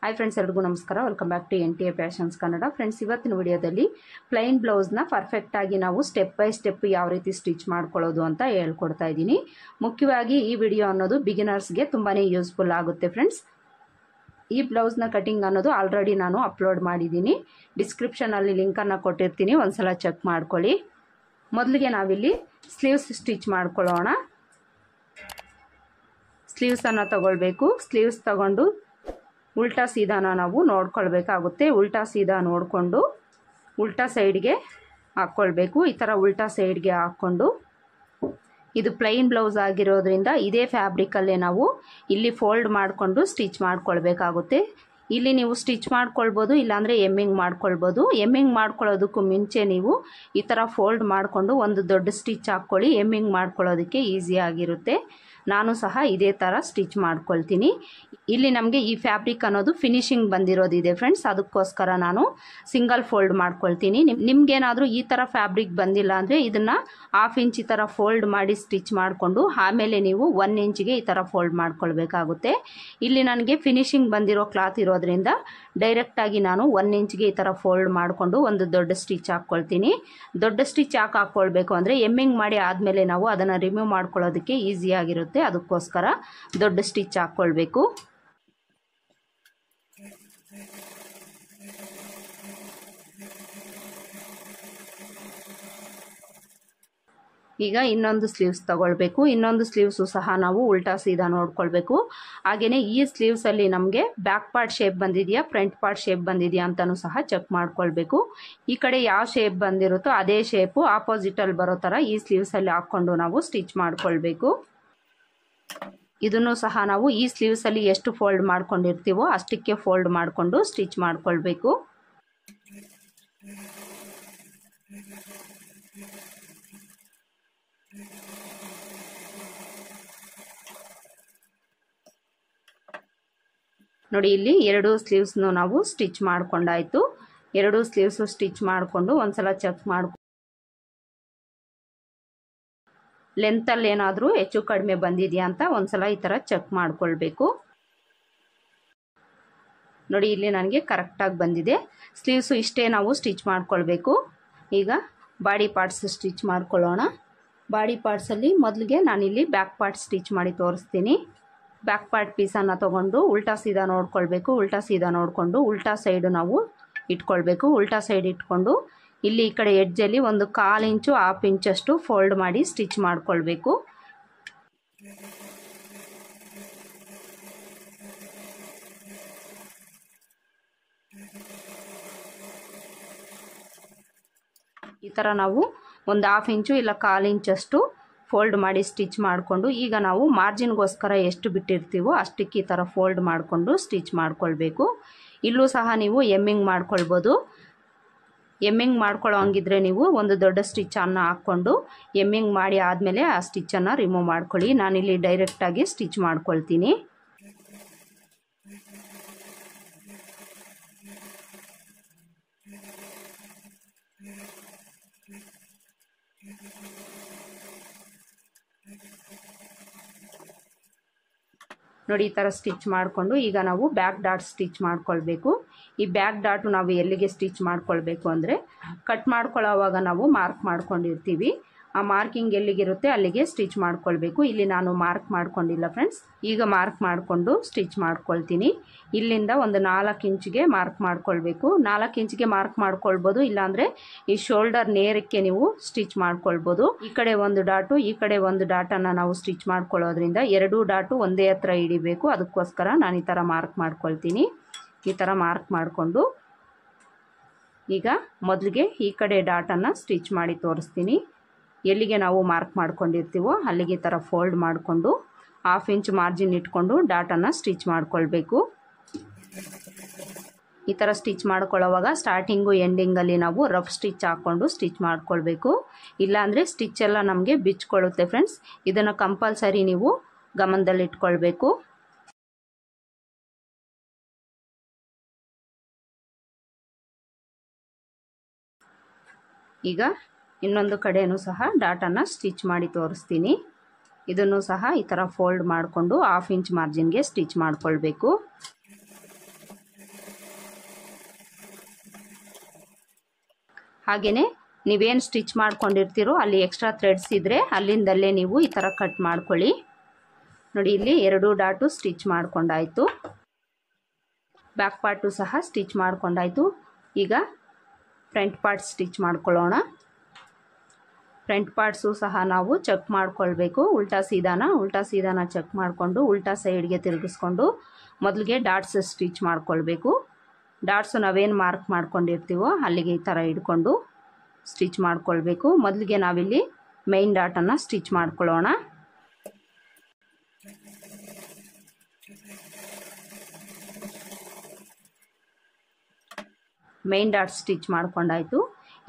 Hi friends, ಎಲ್ಲರಿಗೂ ನಮಸ್ಕಾರ. Welcome back to NTA fashions ಕನ್ನಡ. ಫ್ರೆಂಡ್ಸ್, ಇವತ್ತಿನ ವಿಡಿಯೋದಲ್ಲಿ ಪ್ಲೈನ್ ಬ್ಲೌಸ್ನ ಪರ್ಫೆಕ್ಟ್ ಆಗಿ ನಾವು ಸ್ಟೆಪ್ ಬೈ ಸ್ಟೆಪ್ ಯಾವ ರೀತಿ ಸ್ಟಿಚ್ ಮಾಡ್ಕೊಳ್ಳೋದು ಅಂತ ಹೇಳ್ಕೊಡ್ತಾ ಇದ್ದೀನಿ. ಮುಖ್ಯವಾಗಿ ಈ ವಿಡಿಯೋ ಅನ್ನೋದು ಬಿಗಿನರ್ಸ್ಗೆ ತುಂಬಾ ಯೂಸ್ಫುಲ್ ಆಗುತ್ತೆ ಫ್ರೆಂಡ್ಸ್. ಈ ಬ್ಲೌಸ್ನ ಕಟಿಂಗ್ ಅನ್ನೋದು ಆಲ್ರೆಡಿ ನಾನು ಅಪ್ಲೋಡ್ ಮಾಡಿದ್ದೀನಿ. ಡಿಸ್ಕ್ರಿಪ್ಷನಲ್ಲಿ ಲಿಂಕನ್ನು ಕೊಟ್ಟಿರ್ತೀನಿ, ಒಂದ್ಸಲ ಚೆಕ್ ಮಾಡ್ಕೊಳ್ಳಿ. ಮೊದಲಿಗೆ ನಾವಿಲ್ಲಿ ಸ್ಲೀವ್ಸ್ ಸ್ಟಿಚ್ ಮಾಡ್ಕೊಳ್ಳೋಣ. ಸ್ಲೀವ್ಸನ್ನು ತಗೊಳ್ಬೇಕು. ಸ್ಲೀವ್ಸ್ ತಗೊಂಡು ಉಲ್ಟಾ ಸೀದಾನ ನಾವು ನೋಡ್ಕೊಳ್ಬೇಕಾಗುತ್ತೆ. ಉಲ್ಟಾ ಸೀದಾ ನೋಡಿಕೊಂಡು ಉಲ್ಟಾ ಸೈಡ್ಗೆ ಹಾಕ್ಕೊಳ್ಬೇಕು. ಈ ಥರ ಉಲ್ಟಾ ಸೈಡ್ಗೆ ಹಾಕ್ಕೊಂಡು, ಇದು ಪ್ಲೈನ್ ಬ್ಲೌಸ್ ಆಗಿರೋದ್ರಿಂದ ಇದೇ ಫ್ಯಾಬ್ರಿಕಲ್ಲೇ ನಾವು ಇಲ್ಲಿ ಫೋಲ್ಡ್ ಮಾಡಿಕೊಂಡು ಸ್ಟಿಚ್ ಮಾಡ್ಕೊಳ್ಬೇಕಾಗುತ್ತೆ. ಇಲ್ಲಿ ನೀವು ಸ್ಟಿಚ್ ಮಾಡ್ಕೊಳ್ಬೋದು, ಇಲ್ಲಾಂದರೆ ಎಮ್ಮಿಂಗ್ ಮಾಡ್ಕೊಳ್ಬೋದು. ಎಮ್ಮಿಂಗ್ ಮಾಡ್ಕೊಳ್ಳೋದಕ್ಕೂ ಮುಂಚೆ ನೀವು ಈ ಥರ ಫೋಲ್ಡ್ ಮಾಡಿಕೊಂಡು ಒಂದು ದೊಡ್ಡ ಸ್ಟಿಚ್ ಹಾಕ್ಕೊಳ್ಳಿ. ಎಮ್ಮಿಂಗ್ ಮಾಡ್ಕೊಳ್ಳೋದಕ್ಕೆ ಈಸಿ ಆಗಿರುತ್ತೆ. ನಾನು ಸಹ ಇದೇ ಥರ ಸ್ಟಿಚ್ ಮಾಡ್ಕೊಳ್ತೀನಿ. ಇಲ್ಲಿ ನಮಗೆ ಈ ಫ್ಯಾಬ್ರಿಕ್ ಅನ್ನೋದು ಫಿನಿಶಿಂಗ್ ಬಂದಿರೋದಿದೆ ಫ್ರೆಂಡ್ಸ್, ಅದಕ್ಕೋಸ್ಕರ ನಾನು ಸಿಂಗಲ್ ಫೋಲ್ಡ್ ಮಾಡ್ಕೊಳ್ತೀನಿ. ನಿಮ್ಗೇನಾದರೂ ಈ ಥರ ಫ್ಯಾಬ್ರಿಕ್ ಬಂದಿಲ್ಲ ಅಂದರೆ ಇದನ್ನು 1/2 ಇಂಚ್ ಈ ಥರ ಫೋಲ್ಡ್ ಮಾಡಿ ಸ್ಟಿಚ್ ಮಾಡಿಕೊಂಡು ಆಮೇಲೆ ನೀವು 1 ಇಂಚಿಗೆ ಈ ಥರ ಫೋಲ್ಡ್ ಮಾಡ್ಕೊಳ್ಬೇಕಾಗುತ್ತೆ. ಇಲ್ಲಿ ನನಗೆ ಫಿನಿಶಿಂಗ್ ಬಂದಿರೋ ಕ್ಲಾತ್ ಇರೋದ್ರಿಂದ ಡೈರೆಕ್ಟಾಗಿ ನಾನು 1 ಇಂಚ್ಗೆ ಈ ಥರ ಫೋಲ್ಡ್ ಮಾಡಿಕೊಂಡು ಒಂದು ದೊಡ್ಡ ಸ್ಟಿಚ್ ಹಾಕ್ಕೊಳ್ತೀನಿ. ದೊಡ್ಡ ಸ್ಟಿಚ್ ಯಾಕೆ ಹಾಕ್ಕೊಳ್ಬೇಕು ಅಂದರೆ ಎಮ್ಮಿಂಗ್ ಮಾಡಿ ಆದಮೇಲೆ ನಾವು ಅದನ್ನು ರಿಮೂವ್ ಮಾಡ್ಕೊಳ್ಳೋದಕ್ಕೆ ಈಸಿಯಾಗಿರುತ್ತೆ. ಅದಕ್ಕೋಸ್ಕರ ದೊಡ್ಡ ಸ್ಟಿಚ್ ಹಾಕ್ಕೊಳ್ಬೇಕು. ಈಗ ಇನ್ನೊಂದು ಸ್ಲೀವ್ಸ್ ತಗೊಳ್ಬೇಕು. ಇನ್ನೊಂದು ಸ್ಲೀವ್ಸು ಸಹ ನಾವು ಉಲ್ಟಾ ಸೀದಾ ನೋಡ್ಕೊಳ್ಬೇಕು. ಹಾಗೆಯೇ ಈ ಸ್ಲೀವ್ಸಲ್ಲಿ ನಮಗೆ ಬ್ಯಾಕ್ ಪಾರ್ಟ್ ಶೇಪ್ ಬಂದಿದೆಯಾ, ಫ್ರಂಟ್ ಪಾರ್ಟ್ ಶೇಪ್ ಬಂದಿದೆಯಾ ಅಂತಲೂ ಸಹ ಚೆಕ್ ಮಾಡ್ಕೊಳ್ಬೇಕು. ಈ ಕಡೆ ಯಾವ ಶೇಪ್ ಬಂದಿರುತ್ತೋ ಅದೇ ಶೇಪು ಆಪೋಸಿಟಲ್ಲಿ ಬರೋ ಥರ ಈ ಸ್ಲೀವ್ಸಲ್ಲಿ ಹಾಕ್ಕೊಂಡು ನಾವು ಸ್ಟಿಚ್ ಮಾಡ್ಕೊಳ್ಬೇಕು. ಇದನ್ನು ಸಹ ನಾವು ಈ ಸ್ಲೀವ್ಸಲ್ಲಿ ಎಷ್ಟು ಫೋಲ್ಡ್ ಮಾಡ್ಕೊಂಡಿರ್ತೀವೋ ಅಷ್ಟಕ್ಕೆ ಫೋಲ್ಡ್ ಮಾಡಿಕೊಂಡು ಸ್ಟಿಚ್ ಮಾಡ್ಕೊಳ್ಬೇಕು. ನೋಡಿ, ಇಲ್ಲಿ 2 ಸ್ಲೀವ್ಸ್ನು ನಾವು ಸ್ಟಿಚ್ ಮಾಡ್ಕೊಂಡಾಯ್ತು. 2 ಸ್ಲೀವ್ಸು ಸ್ಟಿಚ್ ಮಾಡಿಕೊಂಡು ಒಂದ್ಸಲ ಚೆಕ್ ಮಾಡ್ಕೊಂಡು ಲೆಂತಲ್ಲಿ ಏನಾದರೂ ಹೆಚ್ಚು ಕಡಿಮೆ ಬಂದಿದೆಯಾ ಅಂತ ಒಂದ್ಸಲ ಈ ಥರ ಚೆಕ್ ಮಾಡ್ಕೊಳ್ಬೇಕು. ನೋಡಿ, ಇಲ್ಲಿ ನನಗೆ ಕರೆಕ್ಟಾಗಿ ಬಂದಿದೆ. ಸ್ಲೀವ್ಸು ಇಷ್ಟೇ ನಾವು ಸ್ಟಿಚ್ ಮಾಡ್ಕೊಳ್ಬೇಕು. ಈಗ ಬಾಡಿ ಪಾರ್ಟ್ಸ್ ಸ್ಟಿಚ್ ಮಾಡ್ಕೊಳ್ಳೋಣ. ಬಾಡಿ ಪಾರ್ಟ್ಸಲ್ಲಿ ಮೊದಲಿಗೆ ನಾನಿಲ್ಲಿ ಬ್ಯಾಕ್ ಪಾರ್ಟ್ ಸ್ಟಿಚ್ ಮಾಡಿ ತೋರಿಸ್ತೀನಿ. ಬ್ಯಾಕ್ ಪಾರ್ಟ್ ಪೀಸನ್ನು ತೊಗೊಂಡು ಉಲ್ಟಾ ಸೀದಾ ನೋಡ್ಕೊಳ್ಬೇಕು. ಉಲ್ಟಾ ಸೀದಾ ನೋಡಿಕೊಂಡು ಉಲ್ಟಾ ಸೈಡು ನಾವು ಇಟ್ಕೊಳ್ಬೇಕು. ಉಲ್ಟಾ ಸೈಡ್ ಇಟ್ಕೊಂಡು ಇಲ್ಲಿ ಈ ಕಡೆ ಎಡ್ಜಲ್ಲಿ ಒಂದು 1/4 ಇಂಚು 1/2 ಇಂಚಷ್ಟು ಫೋಲ್ಡ್ ಮಾಡಿ ಸ್ಟಿಚ್ ಮಾಡ್ಕೊಳ್ಬೇಕು. ಈ ಥರ ನಾವು ಒಂದು 1/2 ಇಂಚು ಇಲ್ಲ 1/4 ಇಂಚಷ್ಟು ಫೋಲ್ಡ್ ಮಾಡಿ ಸ್ಟಿಚ್ ಮಾಡಿಕೊಂಡು, ಈಗ ನಾವು ಮಾರ್ಜಿನ್ಗೋಸ್ಕರ ಎಷ್ಟು ಬಿಟ್ಟಿರ್ತೀವೋ ಅಷ್ಟಕ್ಕೆ ಈ ಥರ ಫೋಲ್ಡ್ ಮಾಡಿಕೊಂಡು ಸ್ಟಿಚ್ ಮಾಡ್ಕೊಳ್ಬೇಕು. ಇಲ್ಲೂ ಸಹ ನೀವು ಎಮ್ಮಿಂಗ್ ಮಾಡ್ಕೊಳ್ಬೋದು. ಎಮ್ಮಿಂಗ್ ಮಾಡ್ಕೊಳ್ಳೋ ಹಂಗಿದ್ರೆ ನೀವು ಒಂದು ದೊಡ್ಡ ಸ್ಟಿಚ್ಚನ್ನು ಹಾಕ್ಕೊಂಡು ಎಮ್ಮಿಂಗ್ ಮಾಡಿ ಆದಮೇಲೆ ಆ ಸ್ಟಿಚ್ಚನ್ನು ರಿಮೂವ್ ಮಾಡ್ಕೊಳ್ಳಿ. ನಾನಿಲ್ಲಿ ಡೈರೆಕ್ಟಾಗಿ ಸ್ಟಿಚ್ ಮಾಡ್ಕೊಳ್ತೀನಿ. ನೋಡಿ, ಈ ಥರ ಸ್ಟಿಚ್ ಮಾಡಿಕೊಂಡು ಈಗ ನಾವು ಬ್ಯಾಕ್ ಡಾಟ್ ಸ್ಟಿಚ್ ಮಾಡ್ಕೊಳ್ಬೇಕು. ಈ ಬ್ಯಾಕ್ ಡಾಟು ನಾವು ಎಲ್ಲಿಗೆ ಸ್ಟಿಚ್ ಮಾಡ್ಕೊಳ್ಬೇಕು ಅಂದರೆ ಕಟ್ ಮಾಡ್ಕೊಳ್ಳೋವಾಗ ನಾವು ಮಾರ್ಕ್ ಮಾಡ್ಕೊಂಡಿರ್ತೀವಿ. ಆ ಮಾರ್ಕಿಂಗ್ ಎಲ್ಲಿಗಿರುತ್ತೆ ಅಲ್ಲಿಗೆ ಸ್ಟಿಚ್ ಮಾಡ್ಕೊಳ್ಬೇಕು. ಇಲ್ಲಿ ನಾನು ಮಾರ್ಕ್ ಮಾಡ್ಕೊಂಡಿಲ್ಲ ಫ್ರೆಂಡ್ಸ್. ಈಗ ಮಾರ್ಕ್ ಮಾಡಿಕೊಂಡು ಸ್ಟಿಚ್ ಮಾಡ್ಕೊಳ್ತೀನಿ. ಇಲ್ಲಿಂದ ಒಂದು 4 ಇಂಚಿಗೆ ಮಾರ್ಕ್ ಮಾಡ್ಕೊಳ್ಬೇಕು. 4 ಇಂಚಿಗೆ ಮಾರ್ಕ್ ಮಾಡ್ಕೊಳ್ಬೋದು, ಇಲ್ಲಾಂದರೆ ಈ ಶೋಲ್ಡರ್ ನೇರಕ್ಕೆ ನೀವು ಸ್ಟಿಚ್ ಮಾಡ್ಕೊಳ್ಬೋದು. ಈ ಕಡೆ ಒಂದು ಡಾಟು, ಈ ಕಡೆ ಒಂದು ಡಾಟನ್ನು ನಾವು ಸ್ಟಿಚ್ ಮಾಡ್ಕೊಳ್ಳೋದ್ರಿಂದ 2 ಡಾಟು ಒಂದೇ ಹತ್ರ ಹಿಡಿಬೇಕು. ಅದಕ್ಕೋಸ್ಕರ ನಾನು ಈ ಥರ ಮಾರ್ಕ್ ಮಾಡ್ಕೊಳ್ತೀನಿ. ಈ ಥರ ಮಾರ್ಕ್ ಮಾಡಿಕೊಂಡು ಈಗ ಮೊದಲಿಗೆ ಈ ಕಡೆ ಡಾಟನ್ನು ಸ್ಟಿಚ್ ಮಾಡಿ ತೋರಿಸ್ತೀನಿ. ಎಲ್ಲಿಗೆ ನಾವು ಮಾರ್ಕ್ ಮಾಡ್ಕೊಂಡಿರ್ತೀವೋ ಅಲ್ಲಿಗೆ ಈ ಥರ ಫೋಲ್ಡ್ ಮಾಡಿಕೊಂಡು 1/2 ಇಂಚ್ ಮಾರ್ಜಿನ್ ಇಟ್ಕೊಂಡು ಡಾಟನ್ನು ಸ್ಟಿಚ್ ಮಾಡ್ಕೊಳ್ಬೇಕು. ಈ ಥರ ಸ್ಟಿಚ್ ಮಾಡ್ಕೊಳ್ಳೋವಾಗ ಸ್ಟಾರ್ಟಿಂಗು ಎಂಡಿಂಗಲ್ಲಿ ನಾವು ರಫ್ ಸ್ಟಿಚ್ ಹಾಕ್ಕೊಂಡು ಸ್ಟಿಚ್ ಮಾಡ್ಕೊಳ್ಬೇಕು. ಇಲ್ಲಾಂದರೆ ಸ್ಟಿಚ್ ಎಲ್ಲ ನಮಗೆ ಬಿಚ್ಕೊಳ್ಳುತ್ತೆ ಫ್ರೆಂಡ್ಸ್. ಇದನ್ನು ಕಂಪಲ್ಸರಿ ನೀವು ಗಮನದಲ್ಲಿಟ್ಕೊಳ್ಬೇಕು. ಈಗ ಇನ್ನೊಂದು ಕಡೆಯೂ ಸಹ ಡಾಟನ್ನು ಸ್ಟಿಚ್ ಮಾಡಿ ತೋರಿಸ್ತೀನಿ. ಇದನ್ನು ಸಹ ಈ ಥರ ಫೋಲ್ಡ್ ಮಾಡಿಕೊಂಡು 1/2 ಇಂಚ್ ಮಾರ್ಜಿನ್ಗೆ ಸ್ಟಿಚ್ ಮಾಡ್ಕೊಳ್ಬೇಕು. ಹಾಗೆಯೇ ನೀವೇನು ಸ್ಟಿಚ್ ಮಾಡ್ಕೊಂಡಿರ್ತೀರೋ ಅಲ್ಲಿ ಎಕ್ಸ್ಟ್ರಾ ಥ್ರೆಡ್ಸ್ ಇದ್ದರೆ ಅಲ್ಲಿಂದಲ್ಲೇ ನೀವು ಈ ಥರ ಕಟ್ ಮಾಡ್ಕೊಳ್ಳಿ. ನೋಡಿ, ಇಲ್ಲಿ 2 ಡಾಟು ಸ್ಟಿಚ್ ಮಾಡ್ಕೊಂಡಾಯಿತು. ಬ್ಯಾಕ್ ಪಾರ್ಟು ಸಹ ಸ್ಟಿಚ್ ಮಾಡ್ಕೊಂಡಾಯಿತು. ಈಗ ಫ್ರಂಟ್ ಪಾರ್ಟ್ ಸ್ಟಿಚ್ ಮಾಡ್ಕೊಳ್ಳೋಣ. ಫ್ರಂಟ್ ಪಾರ್ಟ್ಸು ಸಹ ನಾವು ಚೆಕ್ ಮಾಡ್ಕೊಳ್ಬೇಕು. ಉಲ್ಟಾ ಸೀದಾನ ಚೆಕ್ ಮಾಡಿಕೊಂಡು ಉಲ್ಟಾ ಸೈಡ್ಗೆ ತಿರುಗಿಸ್ಕೊಂಡು ಮೊದಲಿಗೆ ಡಾಟ್ಸ್ ಸ್ಟಿಚ್ ಮಾಡ್ಕೊಳ್ಬೇಕು. ಡಾಟ್ಸು ನಾವೇನು ಮಾರ್ಕ್ ಮಾಡ್ಕೊಂಡಿರ್ತೀವೋ ಅಲ್ಲಿಗೆ ಈ ಥರ ಹಿಡ್ಕೊಂಡು ಸ್ಟಿಚ್ ಮಾಡ್ಕೊಳ್ಬೇಕು. ಮೊದಲಿಗೆ ನಾವಿಲ್ಲಿ ಮೇನ್ ಡಾಟನ್ನು ಸ್ಟಿಚ್ ಮಾಡ್ಕೊಳ್ಳೋಣ. ಮೇನ್ ಡಾಟ್ ಸ್ಟಿಚ್ ಮಾಡ್ಕೊಂಡಾಯಿತು.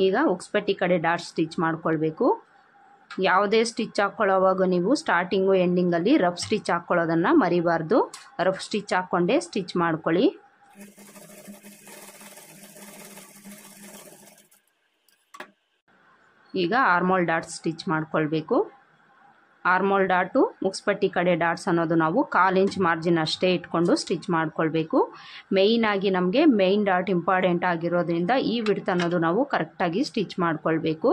ಈಗ ಉಕ್ಸ್ಪಟ್ಟಿ ಕಡೆ ಡಾಟ್ ಸ್ಟಿಚ್ ಮಾಡ್ಕೊಳ್ಬೇಕು. ಯಾವುದೇ ಸ್ಟಿಚ್ ಹಾಕ್ಕೊಳ್ಳೋವಾಗ ನೀವು ಸ್ಟಾರ್ಟಿಂಗು ಎಂಡಿಂಗಲ್ಲಿ ರಫ್ ಸ್ಟಿಚ್ ಹಾಕ್ಕೊಳ್ಳೋದನ್ನು ಮರಿಬಾರ್ದು. ರಫ್ ಸ್ಟಿಚ್ ಹಾಕ್ಕೊಂಡೇ ಸ್ಟಿಚ್ ಮಾಡ್ಕೊಳ್ಳಿ. ಈಗ ಆರ್ಮೋಲ್ ಡಾಟ್ ಸ್ಟಿಚ್ ಮಾಡ್ಕೊಳ್ಬೇಕು. ಆರ್ಮೋಲ್ ಡಾಟು ಮುಕ್ಸ್ಪಟ್ಟಿ ಕಡೆ ಡಾಟ್ಸ್ ಅನ್ನೋದು ನಾವು 1/4 ಇಂಚ್ ಮಾರ್ಜಿನ್ ಅಷ್ಟೇ ಇಟ್ಕೊಂಡು ಸ್ಟಿಚ್ ಮಾಡ್ಕೊಳ್ಬೇಕು. ಮೇಯ್ನಾಗಿ ನಮಗೆ ಮೇಯ್ನ್ ಡಾಟ್ ಇಂಪಾರ್ಟೆಂಟ್ ಆಗಿರೋದ್ರಿಂದ ಈ ವಿಡ್ತ್ ಅನ್ನೋದು ನಾವು ಕರೆಕ್ಟಾಗಿ ಸ್ಟಿಚ್ ಮಾಡ್ಕೊಳ್ಬೇಕು.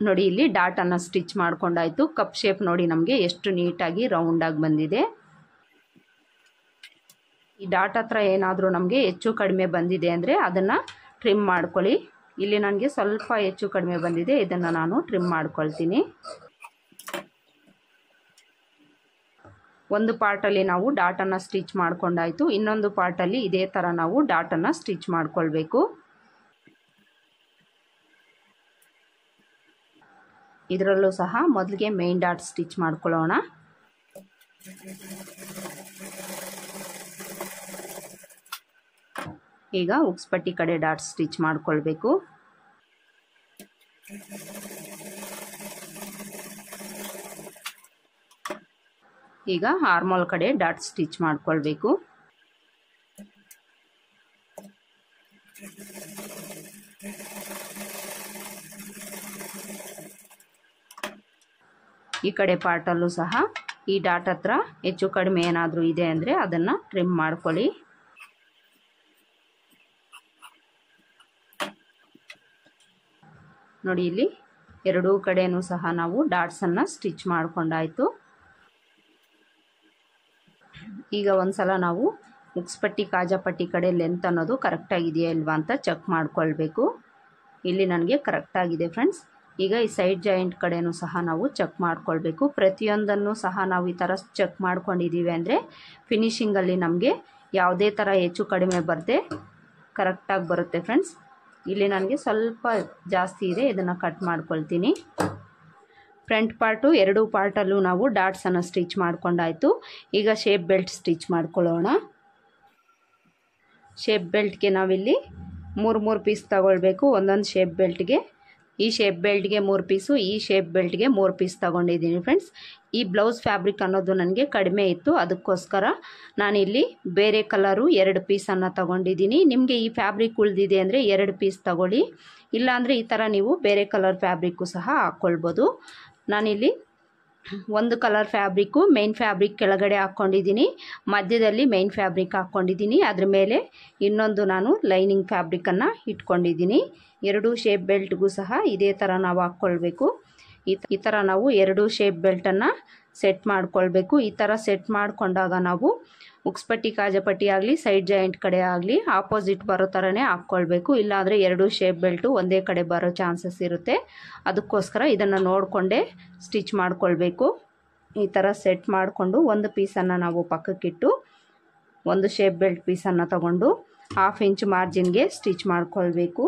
ನೋಡಿ, ಇಲ್ಲಿ ಡಾಟನ್ನು ಸ್ಟಿಚ್ ಮಾಡ್ಕೊಂಡಾಯಿತು. ಕಪ್ ಶೇಪ್ ನೋಡಿ ನಮಗೆ ಎಷ್ಟು ನೀಟಾಗಿ ರೌಂಡಾಗಿ ಬಂದಿದೆ. ಈ ಡಾಟ್ ಹತ್ರ ಏನಾದರೂ ನಮಗೆ ಹೆಚ್ಚು ಕಡಿಮೆ ಬಂದಿದೆ ಅಂದರೆ ಅದನ್ನು ಟ್ರಿಮ್ ಮಾಡ್ಕೊಳ್ಳಿ. ಇಲ್ಲಿ ನನಗೆ ಸ್ವಲ್ಪ ಹೆಚ್ಚು ಕಡಿಮೆ ಬಂದಿದೆ, ಇದನ್ನು ನಾನು ಟ್ರಿಮ್ ಮಾಡ್ಕೊಳ್ತೀನಿ. ಒಂದು ಪಾರ್ಟಲ್ಲಿ ನಾವು ಡಾಟನ್ನು ಸ್ಟಿಚ್ ಮಾಡ್ಕೊಂಡಾಯಿತು. ಇನ್ನೊಂದು ಪಾರ್ಟಲ್ಲಿ ಇದೇ ಥರ ನಾವು ಡಾಟನ್ನು ಸ್ಟಿಚ್ ಮಾಡ್ಕೊಳ್ಬೇಕು. ಇದರಲ್ಲೂ ಸಹ ಮೊದಲಿಗೆ ಮೇನ್ ಡಾಟ್ ಸ್ಟಿಚ್ ಮಾಡ್ಕೊಳ್ಳೋಣ. ಈಗ ಉಕ್ಸ್ಪಟ್ಟಿ ಕಡೆ ಡಾಟ್ ಸ್ಟಿಚ್ ಮಾಡ್ಕೊಳ್ಬೇಕು. ಈಗ ಆರ್ಮೋಲ್ ಕಡೆ ಡಾಟ್ ಸ್ಟಿಚ್ ಮಾಡ್ಕೊಳ್ಬೇಕು. ಈ ಕಡೆ ಪಾರ್ಟಲ್ಲೂ ಸಹ ಈ ಡಾಟ್ ಹತ್ರ ಹೆಚ್ಚು ಕಡಿಮೆ ಏನಾದರೂ ಇದೆ ಅಂದರೆ ಅದನ್ನು ಟ್ರಿಮ್ ಮಾಡ್ಕೊಳ್ಳಿ. ನೋಡಿ, ಇಲ್ಲಿ ಎರಡೂ ಕಡೆನೂ ಸಹ ನಾವು ಡಾಟ್ಸನ್ನು ಸ್ಟಿಚ್ ಮಾಡ್ಕೊಂಡಾಯಿತು. ಈಗ ಒಂದ್ಸಲ ನಾವು ಮುಕ್ಸ್ಪಟ್ಟಿ ಕಾಜಾಪಟ್ಟಿ ಕಡೆ ಲೆಂತ್ ಅನ್ನೋದು ಕರೆಕ್ಟಾಗಿದೆಯಾ ಇಲ್ವಾ ಅಂತ ಚೆಕ್ ಮಾಡ್ಕೊಳ್ಬೇಕು. ಇಲ್ಲಿ ನನಗೆ ಕರೆಕ್ಟಾಗಿದೆ ಫ್ರೆಂಡ್ಸ್. ಈಗ ಈ ಸೈಡ್ ಜಾಯಿಂಟ್ ಕಡೆನೂ ಸಹ ನಾವು ಚೆಕ್ ಮಾಡ್ಕೊಳ್ಬೇಕು. ಪ್ರತಿಯೊಂದನ್ನು ಸಹ ನಾವು ಈ ಥರ ಚೆಕ್ ಮಾಡ್ಕೊಂಡಿದ್ದೀವಿ ಅಂದರೆ ಫಿನಿಶಿಂಗಲ್ಲಿ ನಮಗೆ ಯಾವುದೇ ಥರ ಹೆಚ್ಚು ಕಡಿಮೆ ಬರದೆ ಕರೆಕ್ಟಾಗಿ ಬರುತ್ತೆ ಫ್ರೆಂಡ್ಸ್. ಇಲ್ಲಿ ನನಗೆ ಸ್ವಲ್ಪ ಜಾಸ್ತಿ ಇದೆ, ಇದನ್ನು ಕಟ್ ಮಾಡ್ಕೊಳ್ತೀನಿ. ಫ್ರಂಟ್ ಪಾರ್ಟು 2 ಪಾರ್ಟಲ್ಲೂ ನಾವು ಡಾಟ್ಸನ್ನು ಸ್ಟಿಚ್ ಮಾಡ್ಕೊಂಡಾಯಿತು. ಈಗ ಶೇಪ್ ಬೆಲ್ಟ್ ಸ್ಟಿಚ್ ಮಾಡ್ಕೊಳ್ಳೋಣ. ಶೇಪ್ ಬೆಲ್ಟ್ಗೆ ನಾವಿಲ್ಲಿ 3 ಪೀಸ್ ತಗೊಳ್ಬೇಕು. ಒಂದೊಂದು ಶೇಪ್ ಬೆಲ್ಟ್ಗೆ, ಈ ಶೇಪ್ ಬೆಲ್ಟ್ಗೆ 3 ಪೀಸು, ಈ ಶೇಪ್ ಬೆಲ್ಟ್ಗೆ 3 ಪೀಸ್ ತಗೊಂಡಿದ್ದೀನಿ ಫ್ರೆಂಡ್ಸ್. ಈ ಬ್ಲೌಸ್ ಫ್ಯಾಬ್ರಿಕ್ ಅನ್ನೋದು ನನಗೆ ಕಡಿಮೆ ಇತ್ತು, ಅದಕ್ಕೋಸ್ಕರ ನಾನಿಲ್ಲಿ ಬೇರೆ ಕಲರು 2 ಪೀಸನ್ನು ತಗೊಂಡಿದ್ದೀನಿ. ನಿಮಗೆ ಈ ಫ್ಯಾಬ್ರಿಕ್ ಉಳಿದಿದೆ ಅಂದರೆ 2 ಪೀಸ್ ತಗೊಳ್ಳಿ. ಇಲ್ಲಾಂದರೆ ಈ ಥರ ನೀವು ಬೇರೆ ಕಲರ್ ಫ್ಯಾಬ್ರಿಕ್ಕು ಸಹ ಹಾಕ್ಕೊಳ್ಬೋದು. ನಾನಿಲ್ಲಿ ಒಂದು ಕಲರ್ ಫ್ಯಾಬ್ರಿಕ್ಕು ಮೇನ್ ಫ್ಯಾಬ್ರಿಕ್ ಕೆಳಗಡೆ ಹಾಕ್ಕೊಂಡಿದ್ದೀನಿ, ಮಧ್ಯದಲ್ಲಿ ಮೇನ್ ಫ್ಯಾಬ್ರಿಕ್ ಹಾಕ್ಕೊಂಡಿದ್ದೀನಿ, ಅದ್ರ ಮೇಲೆ ಇನ್ನೊಂದು ನಾನು ಲೈನಿಂಗ್ ಫ್ಯಾಬ್ರಿಕನ್ನು ಇಟ್ಕೊಂಡಿದ್ದೀನಿ. 2 ಶೇಪ್ ಬೆಲ್ಟ್ಗೂ ಸಹ ಇದೇ ಥರ ನಾವು ಹಾಕ್ಕೊಳ್ಬೇಕು. ಈ ಥರ ನಾವು 2 ಶೇಪ್ ಬೆಲ್ಟನ್ನು ಸೆಟ್ ಮಾಡ್ಕೊಳ್ಬೇಕು. ಈ ಥರ ಸೆಟ್ ಮಾಡಿಕೊಂಡಾಗ ನಾವು ಉಕ್ಸ್ಪಟ್ಟಿ ಕಾಜಾಪಟ್ಟಿ ಆಗಲಿ ಸೈಡ್ ಜಾಯಿಂಟ್ ಕಡೆ ಆಗಲಿ ಆಪೋಸಿಟ್ ಬರೋ ಥರನೇ ಹಾಕ್ಕೊಳ್ಬೇಕು. ಇಲ್ಲಾಂದರೆ 2 ಶೇಪ್ ಬೆಲ್ಟು ಒಂದೇ ಕಡೆ ಬರೋ ಚಾನ್ಸಸ್ ಇರುತ್ತೆ. ಅದಕ್ಕೋಸ್ಕರ ಇದನ್ನು ನೋಡಿಕೊಂಡೇ ಸ್ಟಿಚ್ ಮಾಡ್ಕೊಳ್ಬೇಕು. ಈ ಥರ ಸೆಟ್ ಮಾಡಿಕೊಂಡು ಒಂದು ಪೀಸನ್ನು ನಾವು ಪಕ್ಕಕ್ಕಿಟ್ಟು ಒಂದು ಶೇಪ್ ಬೆಲ್ಟ್ ಪೀಸನ್ನು ತಗೊಂಡು 1/2 ಇಂಚ್ ಮಾರ್ಜಿನ್ಗೆ ಸ್ಟಿಚ್ ಮಾಡ್ಕೊಳ್ಬೇಕು.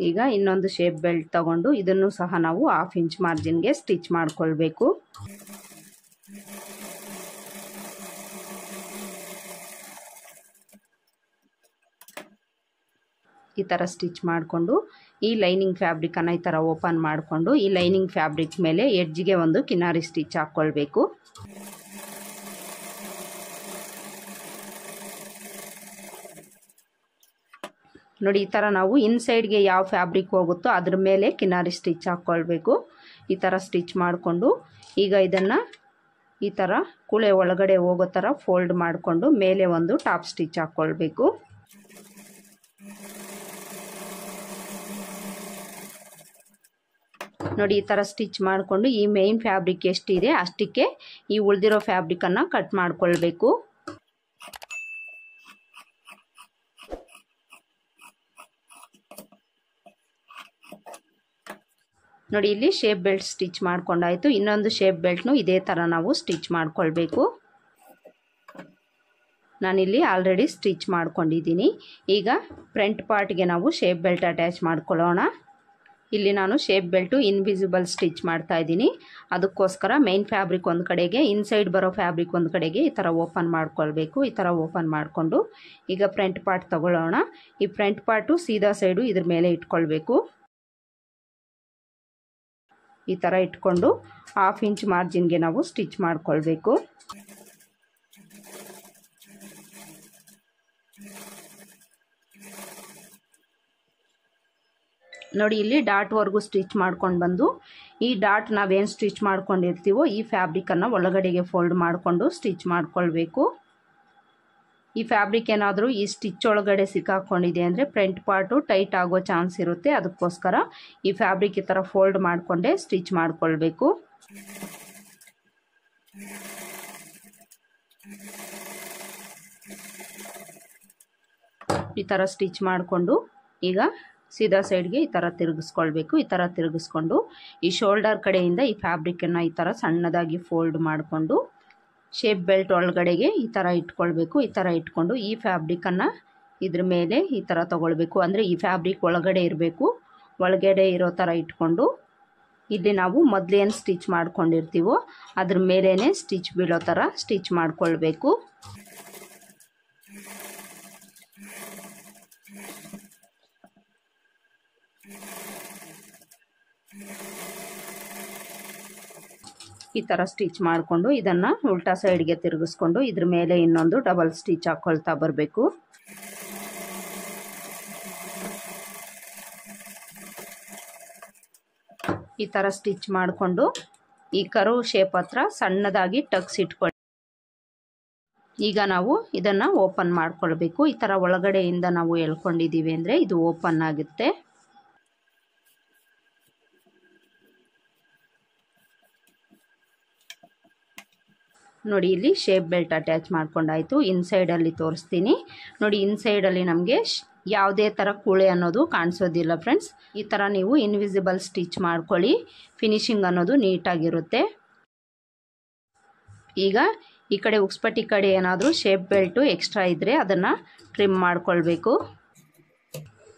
ಈಗ ಇನ್ನೊಂದು ಶೇಪ್ ಬೆಲ್ಟ್ ತಗೊಂಡು ಇದನ್ನು ಸಹ ನಾವು 1/2 ಇಂಚ್ ಮಾರ್ಜಿನ್ಗೆ ಸ್ಟಿಚ್ ಮಾಡ್ಕೊಳ್ಬೇಕು. ಈ ಥರ ಸ್ಟಿಚ್ ಮಾಡಿಕೊಂಡು ಈ ಲೈನಿಂಗ್ ಫ್ಯಾಬ್ರಿಕನ್ನು ಈ ಥರ ಓಪನ್ ಮಾಡಿಕೊಂಡು ಈ ಲೈನಿಂಗ್ ಫ್ಯಾಬ್ರಿಕ್ ಮೇಲೆ ಎಡ್ಜ್ಗೆ ಒಂದು ಕಿನಾರಿ ಸ್ಟಿಚ್ ಹಾಕ್ಕೊಳ್ಬೇಕು. ನೋಡಿ ಈ ಥರ ನಾವು ಇನ್ಸೈಡ್ಗೆ ಯಾವ ಫ್ಯಾಬ್ರಿಕ್ ಹೋಗುತ್ತೋ ಅದ್ರ ಮೇಲೆ ಕಿನಾರಿ ಸ್ಟಿಚ್ ಹಾಕ್ಕೊಳ್ಬೇಕು. ಈ ಥರ ಸ್ಟಿಚ್ ಮಾಡಿಕೊಂಡು ಈಗ ಇದನ್ನು ಈ ಥರ ಕುಳೆ ಒಳಗಡೆ ಹೋಗೋ ಥರ ಫೋಲ್ಡ್ ಮಾಡಿಕೊಂಡು ಮೇಲೆ ಒಂದು ಟಾಪ್ ಸ್ಟಿಚ್ ಹಾಕ್ಕೊಳ್ಬೇಕು. ನೋಡಿ ಈ ಥರ ಸ್ಟಿಚ್ ಮಾಡಿಕೊಂಡು ಈ ಮೇನ್ ಫ್ಯಾಬ್ರಿಕ್ ಎಷ್ಟಿದೆ ಅಷ್ಟಕ್ಕೆ ಈ ಉಳಿದಿರೋ ಫ್ಯಾಬ್ರಿಕನ್ನು ಕಟ್ ಮಾಡ್ಕೊಳ್ಬೇಕು. ನೋಡಿ ಇಲ್ಲಿ ಶೇಪ್ ಬೆಲ್ಟ್ ಸ್ಟಿಚ್ ಮಾಡ್ಕೊಂಡಾಯಿತು. ಇನ್ನೊಂದು ಶೇಪ್ ಬೆಲ್ಟ್ನು ಇದೇ ಥರ ನಾವು ಸ್ಟಿಚ್ ಮಾಡ್ಕೊಳ್ಬೇಕು. ನಾನಿಲ್ಲಿ ಆಲ್ರೆಡಿ ಸ್ಟಿಚ್ ಮಾಡ್ಕೊಂಡಿದ್ದೀನಿ. ಈಗ ಫ್ರಂಟ್ ಪಾರ್ಟ್ಗೆ ನಾವು ಶೇಪ್ ಬೆಲ್ಟ್ ಅಟ್ಯಾಚ್ ಮಾಡ್ಕೊಳ್ಳೋಣ. ಇಲ್ಲಿ ನಾನು ಶೇಪ್ ಬೆಲ್ಟು ಇನ್ವಿಸಿಬಲ್ ಸ್ಟಿಚ್ ಮಾಡ್ತಾ ಇದ್ದೀನಿ. ಅದಕ್ಕೋಸ್ಕರ ಮೇನ್ ಫ್ಯಾಬ್ರಿಕ್ ಒಂದು ಕಡೆಗೆ, ಇನ್ಸೈಡ್ ಬರೋ ಫ್ಯಾಬ್ರಿಕ್ ಒಂದು ಕಡೆಗೆ ಈ ಥರ ಓಪನ್ ಮಾಡ್ಕೊಳ್ಬೇಕು. ಈ ಥರ ಓಪನ್ ಮಾಡಿಕೊಂಡು ಈಗ ಫ್ರಂಟ್ ಪಾರ್ಟ್ ತಗೊಳ್ಳೋಣ. ಈ ಫ್ರಂಟ್ ಪಾರ್ಟು ಸೀದಾ ಸೈಡು ಇದ್ರ ಮೇಲೆ ಇಟ್ಕೊಳ್ಬೇಕು. ಈ ಥರ ಇಟ್ಕೊಂಡು 1/2 ಇಂಚ್ ಮಾರ್ಜಿನ್ಗೆ ನಾವು ಸ್ಟಿಚ್ ಮಾಡ್ಕೊಳ್ಬೇಕು. ನೋಡಿ ಇಲ್ಲಿ ಡಾಟ್ವರೆಗೂ ಸ್ಟಿಚ್ ಮಾಡ್ಕೊಂಡು ಬಂದು ಈ ಡಾಟ್ ನಾವೇನು ಸ್ಟಿಚ್ ಮಾಡ್ಕೊಂಡಿರ್ತೀವೋ ಈ ಫ್ಯಾಬ್ರಿಕನ್ನು ಒಳಗಡೆಗೆ ಫೋಲ್ಡ್ ಮಾಡಿಕೊಂಡು ಸ್ಟಿಚ್ ಮಾಡ್ಕೊಳ್ಬೇಕು. ಈ ಫ್ಯಾಬ್ರಿಕ್ ಏನಾದರೂ ಈ ಸ್ಟಿಚ್ ಒಳಗಡೆ ಸಿಕ್ಕಾಕೊಂಡಿದೆ ಅಂದರೆ ಫ್ರಂಟ್ ಪಾರ್ಟು ಟೈಟ್ ಆಗೋ ಚಾನ್ಸ್ ಇರುತ್ತೆ. ಅದಕ್ಕೋಸ್ಕರ ಈ ಫ್ಯಾಬ್ರಿಕ್ ಈ ಥರ ಫೋಲ್ಡ್ ಮಾಡಿಕೊಂಡೇ ಸ್ಟಿಚ್ ಮಾಡ್ಕೊಳ್ಬೇಕು. ಈ ಥರ ಸ್ಟಿಚ್ ಮಾಡಿಕೊಂಡು ಈಗ ಸೀದಾ ಸೈಡ್ಗೆ ಈ ಥರ ತಿರುಗಿಸ್ಕೊಳ್ಬೇಕು. ಈ ಥರ ತಿರುಗಿಸ್ಕೊಂಡು ಈ ಶೋಲ್ಡರ್ ಕಡೆಯಿಂದ ಈ ಫ್ಯಾಬ್ರಿಕನ್ನು ಈ ಥರ ಸಣ್ಣದಾಗಿ ಫೋಲ್ಡ್ ಮಾಡಿಕೊಂಡು ಶೇಪ್ ಬೆಲ್ಟ್ ಒಳಗಡೆಗೆ ಈ ಥರ ಇಟ್ಕೊಳ್ಬೇಕು. ಈ ಥರ ಇಟ್ಕೊಂಡು ಈ ಫ್ಯಾಬ್ರಿಕನ್ನು ಇದ್ರ ಮೇಲೆ ಈ ಥರ ತಗೊಳ್ಬೇಕು. ಅಂದರೆ ಈ ಫ್ಯಾಬ್ರಿಕ್ ಒಳಗಡೆ ಇರಬೇಕು. ಒಳಗಡೆ ಇರೋ ಥರ ಇಟ್ಕೊಂಡು ಇಲ್ಲಿ ನಾವು ಮೊದಲೇನು ಸ್ಟಿಚ್ ಮಾಡ್ಕೊಂಡಿರ್ತೀವೋ ಅದ್ರ ಮೇಲೇ ಸ್ಟಿಚ್ ಬೀಳೋ ಥರ ಸ್ಟಿಚ್ ಮಾಡ್ಕೊಳ್ಬೇಕು. ಈ ಥರ ಸ್ಟಿಚ್ ಮಾಡಿಕೊಂಡು ಇದನ್ನು ಉಲ್ಟಾ ಸೈಡ್ಗೆ ತಿರುಗಿಸ್ಕೊಂಡು ಇದ್ರ ಮೇಲೆ ಇನ್ನೊಂದು ಡಬಲ್ ಸ್ಟಿಚ್ ಹಾಕ್ಕೊಳ್ತಾ ಬರಬೇಕು. ಈ ಥರ ಸ್ಟಿಚ್ ಮಾಡಿಕೊಂಡು ಈ ಕರ್ವ್ ಶೇಪ್ ಹತ್ರ ಸಣ್ಣದಾಗಿ ಟಕ್ಸ್ ಇಟ್ಕೊಳ್ಳಿ. ಈಗ ನಾವು ಇದನ್ನು ಓಪನ್ ಮಾಡ್ಕೊಳ್ಬೇಕು. ಈ ಥರ ಒಳಗಡೆಯಿಂದ ನಾವು ಎಳ್ಕೊಂಡಿದ್ದೀವಿ ಅಂದರೆ ಇದು ಓಪನ್ ಆಗುತ್ತೆ. ನೋಡಿ ಇಲ್ಲಿ ಶೇಪ್ ಬೆಲ್ಟ್ ಅಟ್ಯಾಚ್ ಮಾಡ್ಕೊಂಡಾಯಿತು. ಇನ್ಸೈಡಲ್ಲಿ ತೋರಿಸ್ತೀನಿ. ನೋಡಿ ಇನ್ಸೈಡಲ್ಲಿ ನಮಗೆ ಯಾವುದೇ ಥರ ಕೂಳೆ ಅನ್ನೋದು ಕಾಣಿಸೋದಿಲ್ಲ ಫ್ರೆಂಡ್ಸ್. ಈ ಥರ ನೀವು ಇನ್ವಿಸಿಬಲ್ ಸ್ಟಿಚ್ ಮಾಡ್ಕೊಳ್ಳಿ. ಫಿನಿಶಿಂಗ್ ಅನ್ನೋದು ನೀಟಾಗಿರುತ್ತೆ. ಈಗ ಈ ಕಡೆ ಉಕ್ಸ್ಪಟ್ಟಿ ಕಡೆ ಏನಾದರೂ ಶೇಪ್ ಬೆಲ್ಟು ಎಕ್ಸ್ಟ್ರಾ ಇದ್ದರೆ ಅದನ್ನು ಟ್ರಿಮ್ ಮಾಡ್ಕೊಳ್ಬೇಕು.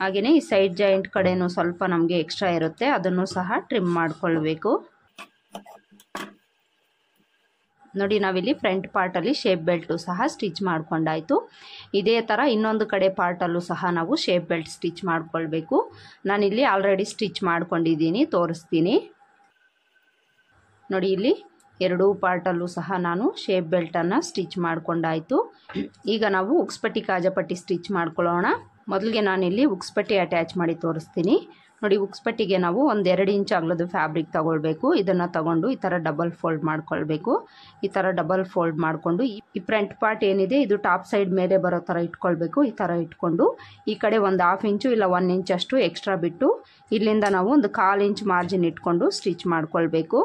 ಹಾಗೆಯೇ ಈ ಸೈಡ್ ಜಾಯಿಂಟ್ ಕಡೆಯೂ ಸ್ವಲ್ಪ ನಮಗೆ ಎಕ್ಸ್ಟ್ರಾ ಇರುತ್ತೆ, ಅದನ್ನು ಸಹ ಟ್ರಿಮ್ ಮಾಡ್ಕೊಳ್ಬೇಕು. ನೋಡಿ ನಾವಿಲ್ಲಿ ಫ್ರಂಟ್ ಪಾರ್ಟಲ್ಲಿ ಶೇಪ್ ಬೆಲ್ಟು ಸಹ ಸ್ಟಿಚ್ ಮಾಡ್ಕೊಂಡಾಯಿತು. ಇದೇ ಥರ ಇನ್ನೊಂದು ಕಡೆ ಪಾರ್ಟಲ್ಲೂ ಸಹ ನಾವು ಶೇಪ್ ಬೆಲ್ಟ್ ಸ್ಟಿಚ್ ಮಾಡ್ಕೊಳ್ಬೇಕು. ನಾನಿಲ್ಲಿ ಆಲ್ರೆಡಿ ಸ್ಟಿಚ್ ಮಾಡ್ಕೊಂಡಿದ್ದೀನಿ, ತೋರಿಸ್ತೀನಿ. ನೋಡಿ ಇಲ್ಲಿ ಎರಡೂ ಪಾರ್ಟಲ್ಲೂ ಸಹ ನಾನು ಶೇಪ್ ಬೆಲ್ಟನ್ನು ಸ್ಟಿಚ್ ಮಾಡ್ಕೊಂಡಾಯಿತು. ಈಗ ನಾವು ಉಕ್ಸ್ಪಟ್ಟಿ ಕಾಜಾಪಟ್ಟಿ ಸ್ಟಿಚ್ ಮಾಡ್ಕೊಳ್ಳೋಣ. ಮೊದಲಿಗೆ ನಾನಿಲ್ಲಿ ಉಕ್ಸ್ಪಟ್ಟಿ ಅಟ್ಯಾಚ್ ಮಾಡಿ ತೋರಿಸ್ತೀನಿ. ನೋಡಿ ಉಕ್ಸ್ಪಟ್ಟಿಗೆ ನಾವು 1-2 ಇಂಚ್ ಅಗಲದ ಫ್ಯಾಬ್ರಿಕ್ ತಗೊಳ್ಬೇಕು. ಇದನ್ನು ತಗೊಂಡು ಈ ಥರ ಡಬಲ್ ಫೋಲ್ಡ್ ಮಾಡ್ಕೊಳ್ಬೇಕು. ಈ ಥರ ಡಬಲ್ ಫೋಲ್ಡ್ ಮಾಡಿಕೊಂಡು ಈ ಫ್ರಂಟ್ ಪಾರ್ಟ್ ಏನಿದೆ ಇದು ಟಾಪ್ ಸೈಡ್ ಮೇಲೆ ಬರೋ ಥರ ಇಟ್ಕೊಳ್ಬೇಕು. ಈ ಥರ ಇಟ್ಕೊಂಡು ಈ ಕಡೆ 1/2 ಇಂಚು ಇಲ್ಲ 1 ಇಂಚ್ ಅಷ್ಟು ಎಕ್ಸ್ಟ್ರಾ ಬಿಟ್ಟು ಇಲ್ಲಿಂದ ನಾವು ಒಂದು 1/4 ಇಂಚ್ ಮಾರ್ಜಿನ್ ಇಟ್ಕೊಂಡು ಸ್ಟಿಚ್ ಮಾಡ್ಕೊಳ್ಬೇಕು.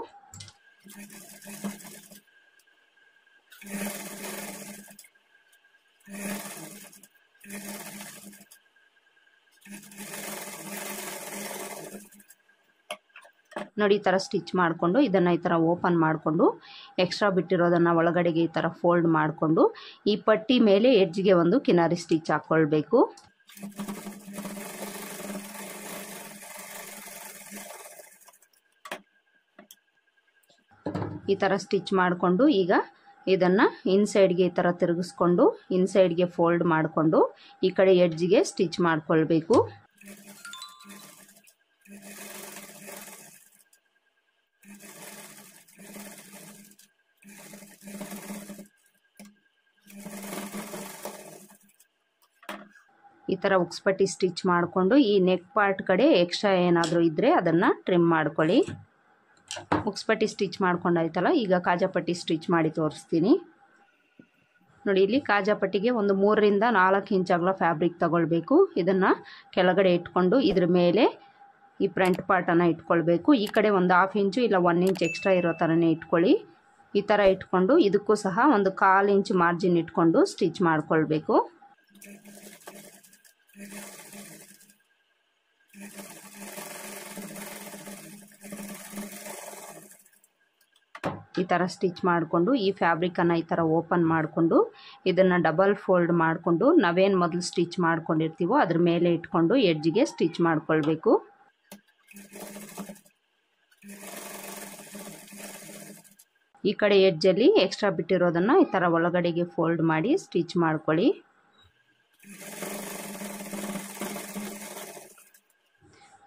ನೋಡಿ ಈ ಥರ ಸ್ಟಿಚ್ ಮಾಡಿಕೊಂಡು ಇದನ್ನು ಈ ಥರ ಓಪನ್ ಮಾಡಿಕೊಂಡು ಎಕ್ಸ್ಟ್ರಾ ಬಿಟ್ಟಿರೋದನ್ನು ಒಳಗಡೆಗೆ ಈ ಥರ ಫೋಲ್ಡ್ ಮಾಡಿಕೊಂಡು ಈ ಪಟ್ಟಿ ಮೇಲೆ ಎಡ್ಜ್ಗೆ ಒಂದು ಕಿನಾರಿ ಸ್ಟಿಚ್ ಹಾಕ್ಕೊಳ್ಬೇಕು. ಈ ಥರ ಸ್ಟಿಚ್ ಮಾಡಿಕೊಂಡು ಈಗ ಇದನ್ನು ಇನ್ಸೈಡ್ಗೆ ಈ ಥರ ತಿರುಗಿಸ್ಕೊಂಡು ಇನ್ಸೈಡ್ಗೆ ಫೋಲ್ಡ್ ಮಾಡಿಕೊಂಡು ಈ ಕಡೆ ಎಡ್ಜ್ಗೆ ಸ್ಟಿಚ್ ಮಾಡ್ಕೊಳ್ಬೇಕು. ಈ ಥರ ಉಕ್ಸ್ಪಟ್ಟಿ ಸ್ಟಿಚ್ ಮಾಡಿಕೊಂಡು ಈ ನೆಕ್ ಪಾರ್ಟ್ ಕಡೆ ಎಕ್ಸ್ಟ್ರಾ ಏನಾದರೂ ಇದ್ದರೆ ಅದನ್ನು ಟ್ರಿಮ್ ಮಾಡ್ಕೊಳ್ಳಿ. ಉಕ್ಸ್ಪಟ್ಟಿ ಸ್ಟಿಚ್ ಮಾಡ್ಕೊಂಡಾಯ್ತಲ್ಲ, ಈಗ ಕಾಜಾಪಟ್ಟಿ ಸ್ಟಿಚ್ ಮಾಡಿ ತೋರಿಸ್ತೀನಿ ನೋಡಿ. ಇಲ್ಲಿ ಕಾಜಾಪಟ್ಟಿಗೆ ಒಂದು 3 ರಿಂದ 4 ಇಂಚ್ ಅಗಲ ಫ್ಯಾಬ್ರಿಕ್ ತಗೊಳ್ಬೇಕು. ಇದನ್ನು ಕೆಳಗಡೆ ಇಟ್ಕೊಂಡು ಇದ್ರ ಮೇಲೆ ಈ ಫ್ರಂಟ್ ಪಾರ್ಟನ್ನು ಇಟ್ಕೊಳ್ಬೇಕು. ಈ ಕಡೆ ಒಂದು 1/2 ಇಂಚು ಇಲ್ಲ 1 ಇಂಚ್ ಎಕ್ಸ್ಟ್ರಾ ಇರೋ ಥರನೇ ಇಟ್ಕೊಳ್ಳಿ. ಈ ಥರ ಇಟ್ಕೊಂಡು ಇದಕ್ಕೂ ಸಹ ಒಂದು 1/4 ಇಂಚ್ ಮಾರ್ಜಿನ್ ಇಟ್ಕೊಂಡು ಸ್ಟಿಚ್ ಮಾಡ್ಕೊಳ್ಬೇಕು. ಈ ಥರ ಸ್ಟಿಚ್ ಮಾಡಿಕೊಂಡು ಈ ಫ್ಯಾಬ್ರಿಕನ್ನು ಈ ಥರ ಓಪನ್ ಮಾಡಿಕೊಂಡು ಇದನ್ನು ಡಬಲ್ ಫೋಲ್ಡ್ ಮಾಡಿಕೊಂಡು ನಾವೇನು ಮೊದಲು ಸ್ಟಿಚ್ ಮಾಡ್ಕೊಂಡಿರ್ತೀವೋ ಅದ್ರ ಮೇಲೆ ಇಟ್ಕೊಂಡು ಎಡ್ಜಿಗೆ ಸ್ಟಿಚ್ ಮಾಡ್ಕೊಳ್ಬೇಕು. ಈ ಕಡೆ ಎಡ್ಜಲ್ಲಿ ಎಕ್ಸ್ಟ್ರಾ ಬಿಟ್ಟಿರೋದನ್ನು ಈ ಥರ ಒಳಗಡೆಗೆ ಫೋಲ್ಡ್ ಮಾಡಿ ಸ್ಟಿಚ್ ಮಾಡ್ಕೊಳ್ಳಿ.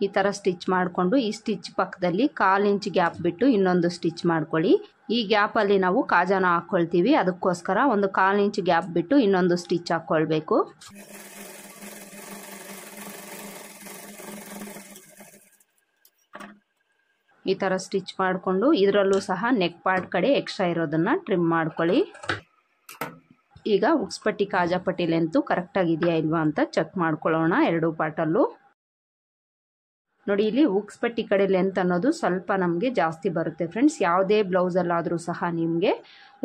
ಈ ಥರ ಸ್ಟಿಚ್ ಮಾಡಿಕೊಂಡು ಈ ಸ್ಟಿಚ್ ಪಕ್ಕದಲ್ಲಿ 1/4 ಇಂಚ್ ಗ್ಯಾಪ್ ಬಿಟ್ಟು ಇನ್ನೊಂದು ಸ್ಟಿಚ್ ಮಾಡ್ಕೊಳ್ಳಿ. ಈ ಗ್ಯಾಪಲ್ಲಿ ನಾವು ಕಾಜಾನ ಹಾಕ್ಕೊಳ್ತೀವಿ, ಅದಕ್ಕೋಸ್ಕರ ಒಂದು 1/4 ಇಂಚ್ ಗ್ಯಾಪ್ ಬಿಟ್ಟು ಇನ್ನೊಂದು ಸ್ಟಿಚ್ ಹಾಕ್ಕೊಳ್ಬೇಕು. ಈ ಥರ ಸ್ಟಿಚ್ ಮಾಡಿಕೊಂಡು ಇದರಲ್ಲೂ ಸಹ ನೆಕ್ ಪಾರ್ಟ್ ಕಡೆ ಎಕ್ಸ್ಟ್ರಾ ಇರೋದನ್ನು ಟ್ರಿಮ್ ಮಾಡ್ಕೊಳ್ಳಿ. ಈಗ ಉಕ್ಸ್ಪಟ್ಟಿ ಕಾಜಾಪಟ್ಟಿ ಲೆಂತು ಕರೆಕ್ಟಾಗಿದೆಯಾ ಇಲ್ವಾ ಅಂತ ಚೆಕ್ ಮಾಡ್ಕೊಳ್ಳೋಣ ಎರಡೂ ಪಾರ್ಟಲ್ಲೂ. ನೋಡಿ, ಇಲ್ಲಿ ಉಕ್ಸ್ಪಟ್ಟಿ ಕಡೆ ಲೆಂತ್ ಅನ್ನೋದು ಸ್ವಲ್ಪ ನಮಗೆ ಜಾಸ್ತಿ ಬರುತ್ತೆ ಫ್ರೆಂಡ್ಸ್. ಯಾವುದೇ ಬ್ಲೌಸಲ್ಲಾದರೂ ಸಹ ನಿಮಗೆ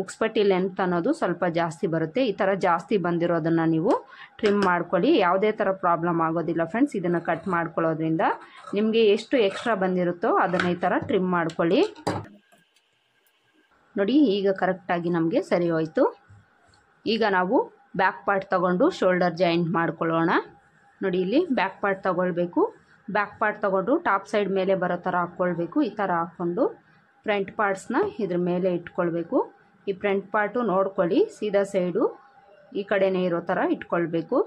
ಉಕ್ಸ್ಪಟ್ಟಿ ಲೆಂತ್ ಅನ್ನೋದು ಸ್ವಲ್ಪ ಜಾಸ್ತಿ ಬರುತ್ತೆ. ಈ ಥರ ಜಾಸ್ತಿ ಬಂದಿರೋದನ್ನು ನೀವು ಟ್ರಿಮ್ ಮಾಡ್ಕೊಳ್ಳಿ. ಯಾವುದೇ ಥರ ಪ್ರಾಬ್ಲಮ್ ಆಗೋದಿಲ್ಲ ಫ್ರೆಂಡ್ಸ್. ಇದನ್ನು ಕಟ್ ಮಾಡ್ಕೊಳ್ಳೋದ್ರಿಂದ ನಿಮಗೆ ಎಷ್ಟು ಎಕ್ಸ್ಟ್ರಾ ಬಂದಿರುತ್ತೋ ಅದನ್ನು ಈ ಥರ ಟ್ರಿಮ್ ಮಾಡ್ಕೊಳ್ಳಿ. ನೋಡಿ, ಈಗ ಕರೆಕ್ಟಾಗಿ ನಮಗೆ ಸರಿ ಹೋಯಿತು. ಈಗ ನಾವು ಬ್ಯಾಕ್ ಪಾರ್ಟ್ ತಗೊಂಡು ಶೋಲ್ಡರ್ ಜಾಯಿಂಟ್ ಮಾಡ್ಕೊಳ್ಳೋಣ. ನೋಡಿ, ಇಲ್ಲಿ ಬ್ಯಾಕ್ ಪಾರ್ಟ್ ತಗೊಳ್ಬೇಕು. ಬ್ಯಾಕ್ ಪಾರ್ಟ್ ತಗೊಂಡು ಟಾಪ್ ಸೈಡ್ ಮೇಲೆ ಬರೋ ಥರ ಹಾಕ್ಕೊಳ್ಬೇಕು. ಈ ಥರ ಹಾಕ್ಕೊಂಡು ಫ್ರಂಟ್ ಪಾರ್ಟ್ಸ್ನ ಇದ್ರ ಮೇಲೆ ಇಟ್ಕೊಳ್ಬೇಕು. ಈ ಫ್ರಂಟ್ ಪಾರ್ಟು ನೋಡ್ಕೊಳ್ಳಿ, ಸೀದಾ ಸೈಡು ಈ ಕಡೆನೇ ಇರೋ ಥರ ಇಟ್ಕೊಳ್ಬೇಕು.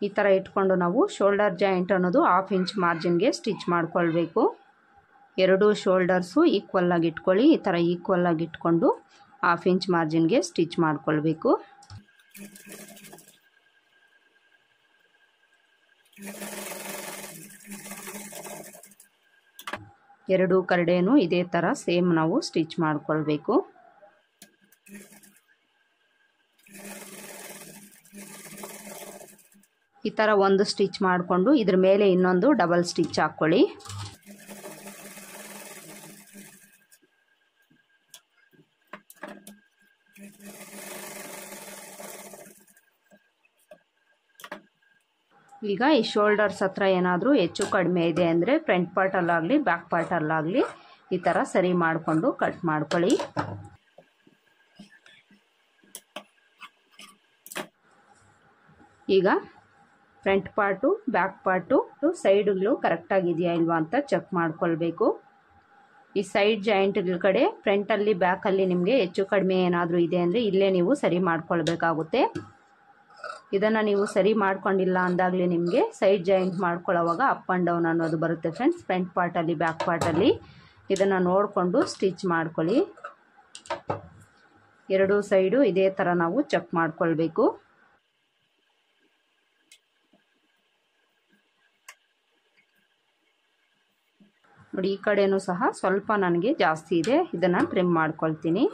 ಈ ಥರ ಇಟ್ಕೊಂಡು ನಾವು ಶೋಲ್ಡರ್ ಜಾಯಿಂಟ್ ಅನ್ನೋದು 1/2 ಇಂಚ್ ಮಾರ್ಜಿನ್ಗೆ ಸ್ಟಿಚ್ ಮಾಡ್ಕೊಳ್ಬೇಕು. ಎರಡೂ ಶೋಲ್ಡರ್ಸು ಈಕ್ವಲ್ ಆಗಿ ಇಟ್ಕೊಳ್ಳಿ. ಈ ಥರ ಈಕ್ವಲ್ ಆಗಿ ಇಟ್ಕೊಂಡು 1/2 ಇಂಚ್ ಮಾರ್ಜಿನ್ಗೆ ಸ್ಟಿಚ್ ಮಾಡ್ಕೊಳ್ಬೇಕು. ಎರಡೂ ಕಡೆನೂ ಇದೇ ಥರ ಸೇಮ್ ನಾವು ಸ್ಟಿಚ್ ಮಾಡ್ಕೊಳ್ಬೇಕು. ಈ ಥರ ಒಂದು ಸ್ಟಿಚ್ ಮಾಡಿಕೊಂಡು ಇದ್ರ ಮೇಲೆ ಇನ್ನೊಂದು ಡಬಲ್ ಸ್ಟಿಚ್ ಹಾಕ್ಕೊಳ್ಳಿ. ಈಗ ಈ ಶೋಲ್ಡರ್ಸ್ ಹತ್ರ ಏನಾದರೂ ಹೆಚ್ಚು ಕಡಿಮೆ ಇದೆ ಅಂದರೆ ಫ್ರಂಟ್ ಪಾರ್ಟಲ್ಲಾಗಲಿ ಬ್ಯಾಕ್ ಪಾರ್ಟಲ್ಲಾಗಲಿ ಈ ಥರ ಸರಿ ಮಾಡಿಕೊಂಡು ಕಟ್ ಮಾಡ್ಕೊಳ್ಳಿ. ಈಗ ಫ್ರಂಟ್ ಪಾರ್ಟು ಬ್ಯಾಕ್ ಪಾರ್ಟು ಸೈಡ್ಗಳು ಕರೆಕ್ಟಾಗಿದೆಯಾ ಇಲ್ವಾ ಅಂತ ಚೆಕ್ ಮಾಡ್ಕೊಳ್ಬೇಕು. ಈ ಸೈಡ್ ಜಾಯಿಂಟ್ಗಳ ಕಡೆ ಫ್ರಂಟಲ್ಲಿ ಬ್ಯಾಕಲ್ಲಿ ನಿಮಗೆ ಹೆಚ್ಚು ಕಡಿಮೆ ಏನಾದರೂ ಇದೆ ಅಂದರೆ ಇಲ್ಲೇ ನೀವು ಸರಿ ಮಾಡ್ಕೊಳ್ಬೇಕಾಗುತ್ತೆ. ಇದನ್ನು ನೀವು ಸರಿ ಮಾಡ್ಕೊಂಡಿಲ್ಲ ಅಂದಾಗಲೇ ನಿಮಗೆ ಸೈಡ್ ಜಾಯಿಂಟ್ ಮಾಡ್ಕೊಳ್ಳೋವಾಗ ಅಪ್ ಆ್ಯಂಡ್ ಡೌನ್ ಅನ್ನೋದು ಬರುತ್ತೆ ಫ್ರೆಂಡ್ಸ್. ಫ್ರಂಟ್ ಪಾರ್ಟಲ್ಲಿ ಬ್ಯಾಕ್ ಪಾರ್ಟಲ್ಲಿ ಇದನ್ನು ನೋಡಿಕೊಂಡು ಸ್ಟಿಚ್ ಮಾಡ್ಕೊಳ್ಳಿ. ಎರಡೂ ಸೈಡು ಇದೇ ಥರ ನಾವು ಚೆಕ್ ಮಾಡ್ಕೊಳ್ಬೇಕು. ನೋಡಿ, ಈ ಕಡೆನೂ ಸಹ ಸ್ವಲ್ಪ ನನಗೆ ಜಾಸ್ತಿ ಇದೆ, ಇದನ್ನು ಟ್ರಿಮ್ ಮಾಡ್ಕೊಳ್ತೀನಿ.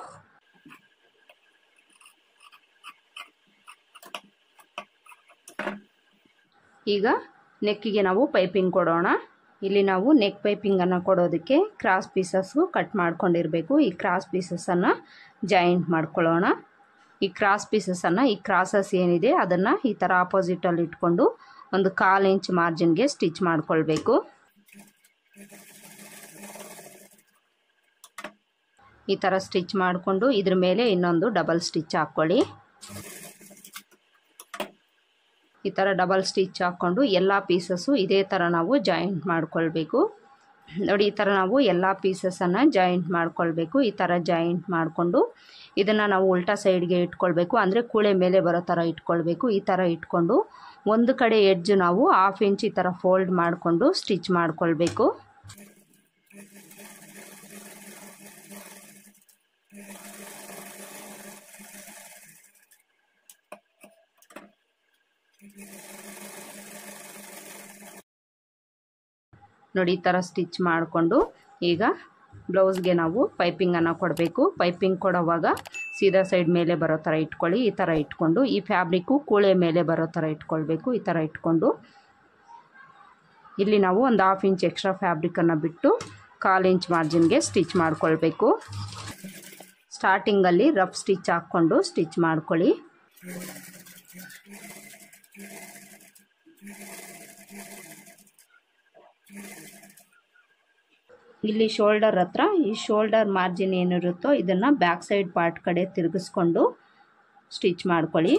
ಈಗ ನೆಕ್ಕಿಗೆ ನಾವು ಪೈಪಿಂಗ್ ಕೊಡೋಣ. ಇಲ್ಲಿ ನಾವು ನೆಕ್ ಪೈಪಿಂಗನ್ನು ಕೊಡೋದಕ್ಕೆ ಕ್ರಾಸ್ ಪೀಸಸ್ಸು ಕಟ್ ಮಾಡ್ಕೊಂಡಿರಬೇಕು. ಈ ಕ್ರಾಸ್ ಪೀಸಸ್ಸನ್ನು ಜಾಯಿಂಟ್ ಮಾಡ್ಕೊಳ್ಳೋಣ. ಈ ಕ್ರಾಸ್ ಪೀಸಸ್ಸನ್ನು ಈ ಕ್ರಾಸಸ್ ಏನಿದೆ ಅದನ್ನು ಈ ಥರ ಆಪೋಸಿಟಲ್ಲಿ ಇಟ್ಕೊಂಡು ಒಂದು 1/4 ಇಂಚ್ ಮಾರ್ಜಿನ್ಗೆ ಸ್ಟಿಚ್ ಮಾಡ್ಕೊಳ್ಬೇಕು. ಈ ಥರ ಸ್ಟಿಚ್ ಮಾಡಿಕೊಂಡು ಇದ್ರ ಮೇಲೆ ಇನ್ನೊಂದು ಡಬಲ್ ಸ್ಟಿಚ್ ಹಾಕ್ಕೊಳ್ಳಿ. ಈ ಥರ ಡಬಲ್ ಸ್ಟಿಚ್ ಹಾಕ್ಕೊಂಡು ಎಲ್ಲ ಪೀಸಸ್ಸು ಇದೇ ಥರ ನಾವು ಜಾಯಿಂಟ್ ಮಾಡ್ಕೊಳ್ಬೇಕು. ನೋಡಿ, ಈ ಥರ ನಾವು ಎಲ್ಲ ಪೀಸಸನ್ನು ಜಾಯಿಂಟ್ ಮಾಡ್ಕೊಳ್ಬೇಕು. ಈ ಥರ ಜಾಯಿಂಟ್ ಮಾಡಿಕೊಂಡು ಇದನ್ನು ನಾವು ಉಲ್ಟಾ ಸೈಡ್ಗೆ ಇಟ್ಕೊಳ್ಬೇಕು, ಅಂದರೆ ಕೂಳೆ ಮೇಲೆ ಬರೋ ಥರ ಇಟ್ಕೊಳ್ಬೇಕು. ಈ ಥರ ಇಟ್ಕೊಂಡು ಒಂದು ಕಡೆ ಎಡ್ಜ್ ನಾವು 1/2 ಇಂಚ್ ಈ ಥರ ಫೋಲ್ಡ್ ಮಾಡಿಕೊಂಡು ಸ್ಟಿಚ್ ಮಾಡ್ಕೊಳ್ಬೇಕು. ನೋಡಿ ಈ ಥರ ಸ್ಟಿಚ್ ಮಾಡಿಕೊಂಡು ಈಗ ಬ್ಲೌಸ್ಗೆ ನಾವು ಪೈಪಿಂಗನ್ನು ಕೊಡಬೇಕು. ಪೈಪಿಂಗ್ ಕೊಡೋವಾಗ ಸೀದಾ ಸೈಡ್ ಮೇಲೆ ಬರೋ ಥರ ಇಟ್ಕೊಳ್ಳಿ. ಈ ಥರ ಇಟ್ಕೊಂಡು ಈ ಫ್ಯಾಬ್ರಿಕ್ಕು ಕೂಳೆ ಮೇಲೆ ಬರೋ ಥರ ಇಟ್ಕೊಳ್ಬೇಕು. ಈ ಥರ ಇಟ್ಕೊಂಡು ಇಲ್ಲಿ ನಾವು ಒಂದು 1/2 ಇಂಚ್ ಎಕ್ಸ್ಟ್ರಾ ಫ್ಯಾಬ್ರಿಕನ್ನು ಬಿಟ್ಟು 1/4 ಇಂಚ್ ಮಾರ್ಜಿನ್ಗೆ ಸ್ಟಿಚ್ ಮಾಡ್ಕೊಳ್ಬೇಕು. ಸ್ಟಾರ್ಟಿಂಗಲ್ಲಿ ರಫ್ ಸ್ಟಿಚ್ ಹಾಕ್ಕೊಂಡು ಸ್ಟಿಚ್ ಮಾಡ್ಕೊಳ್ಳಿ. ಇಲ್ಲಿ ಶೋಲ್ಡರ್ ಹತ್ರ ಈ ಶೋಲ್ಡರ್ ಮಾರ್ಜಿನ್ ಏನಿರುತ್ತೋ ಇದನ್ನು ಬ್ಯಾಕ್ ಸೈಡ್ ಪಾರ್ಟ್ ಕಡೆ ತಿರುಗಿಸ್ಕೊಂಡು ಸ್ಟಿಚ್ ಮಾಡ್ಕೊಳ್ಳಿ.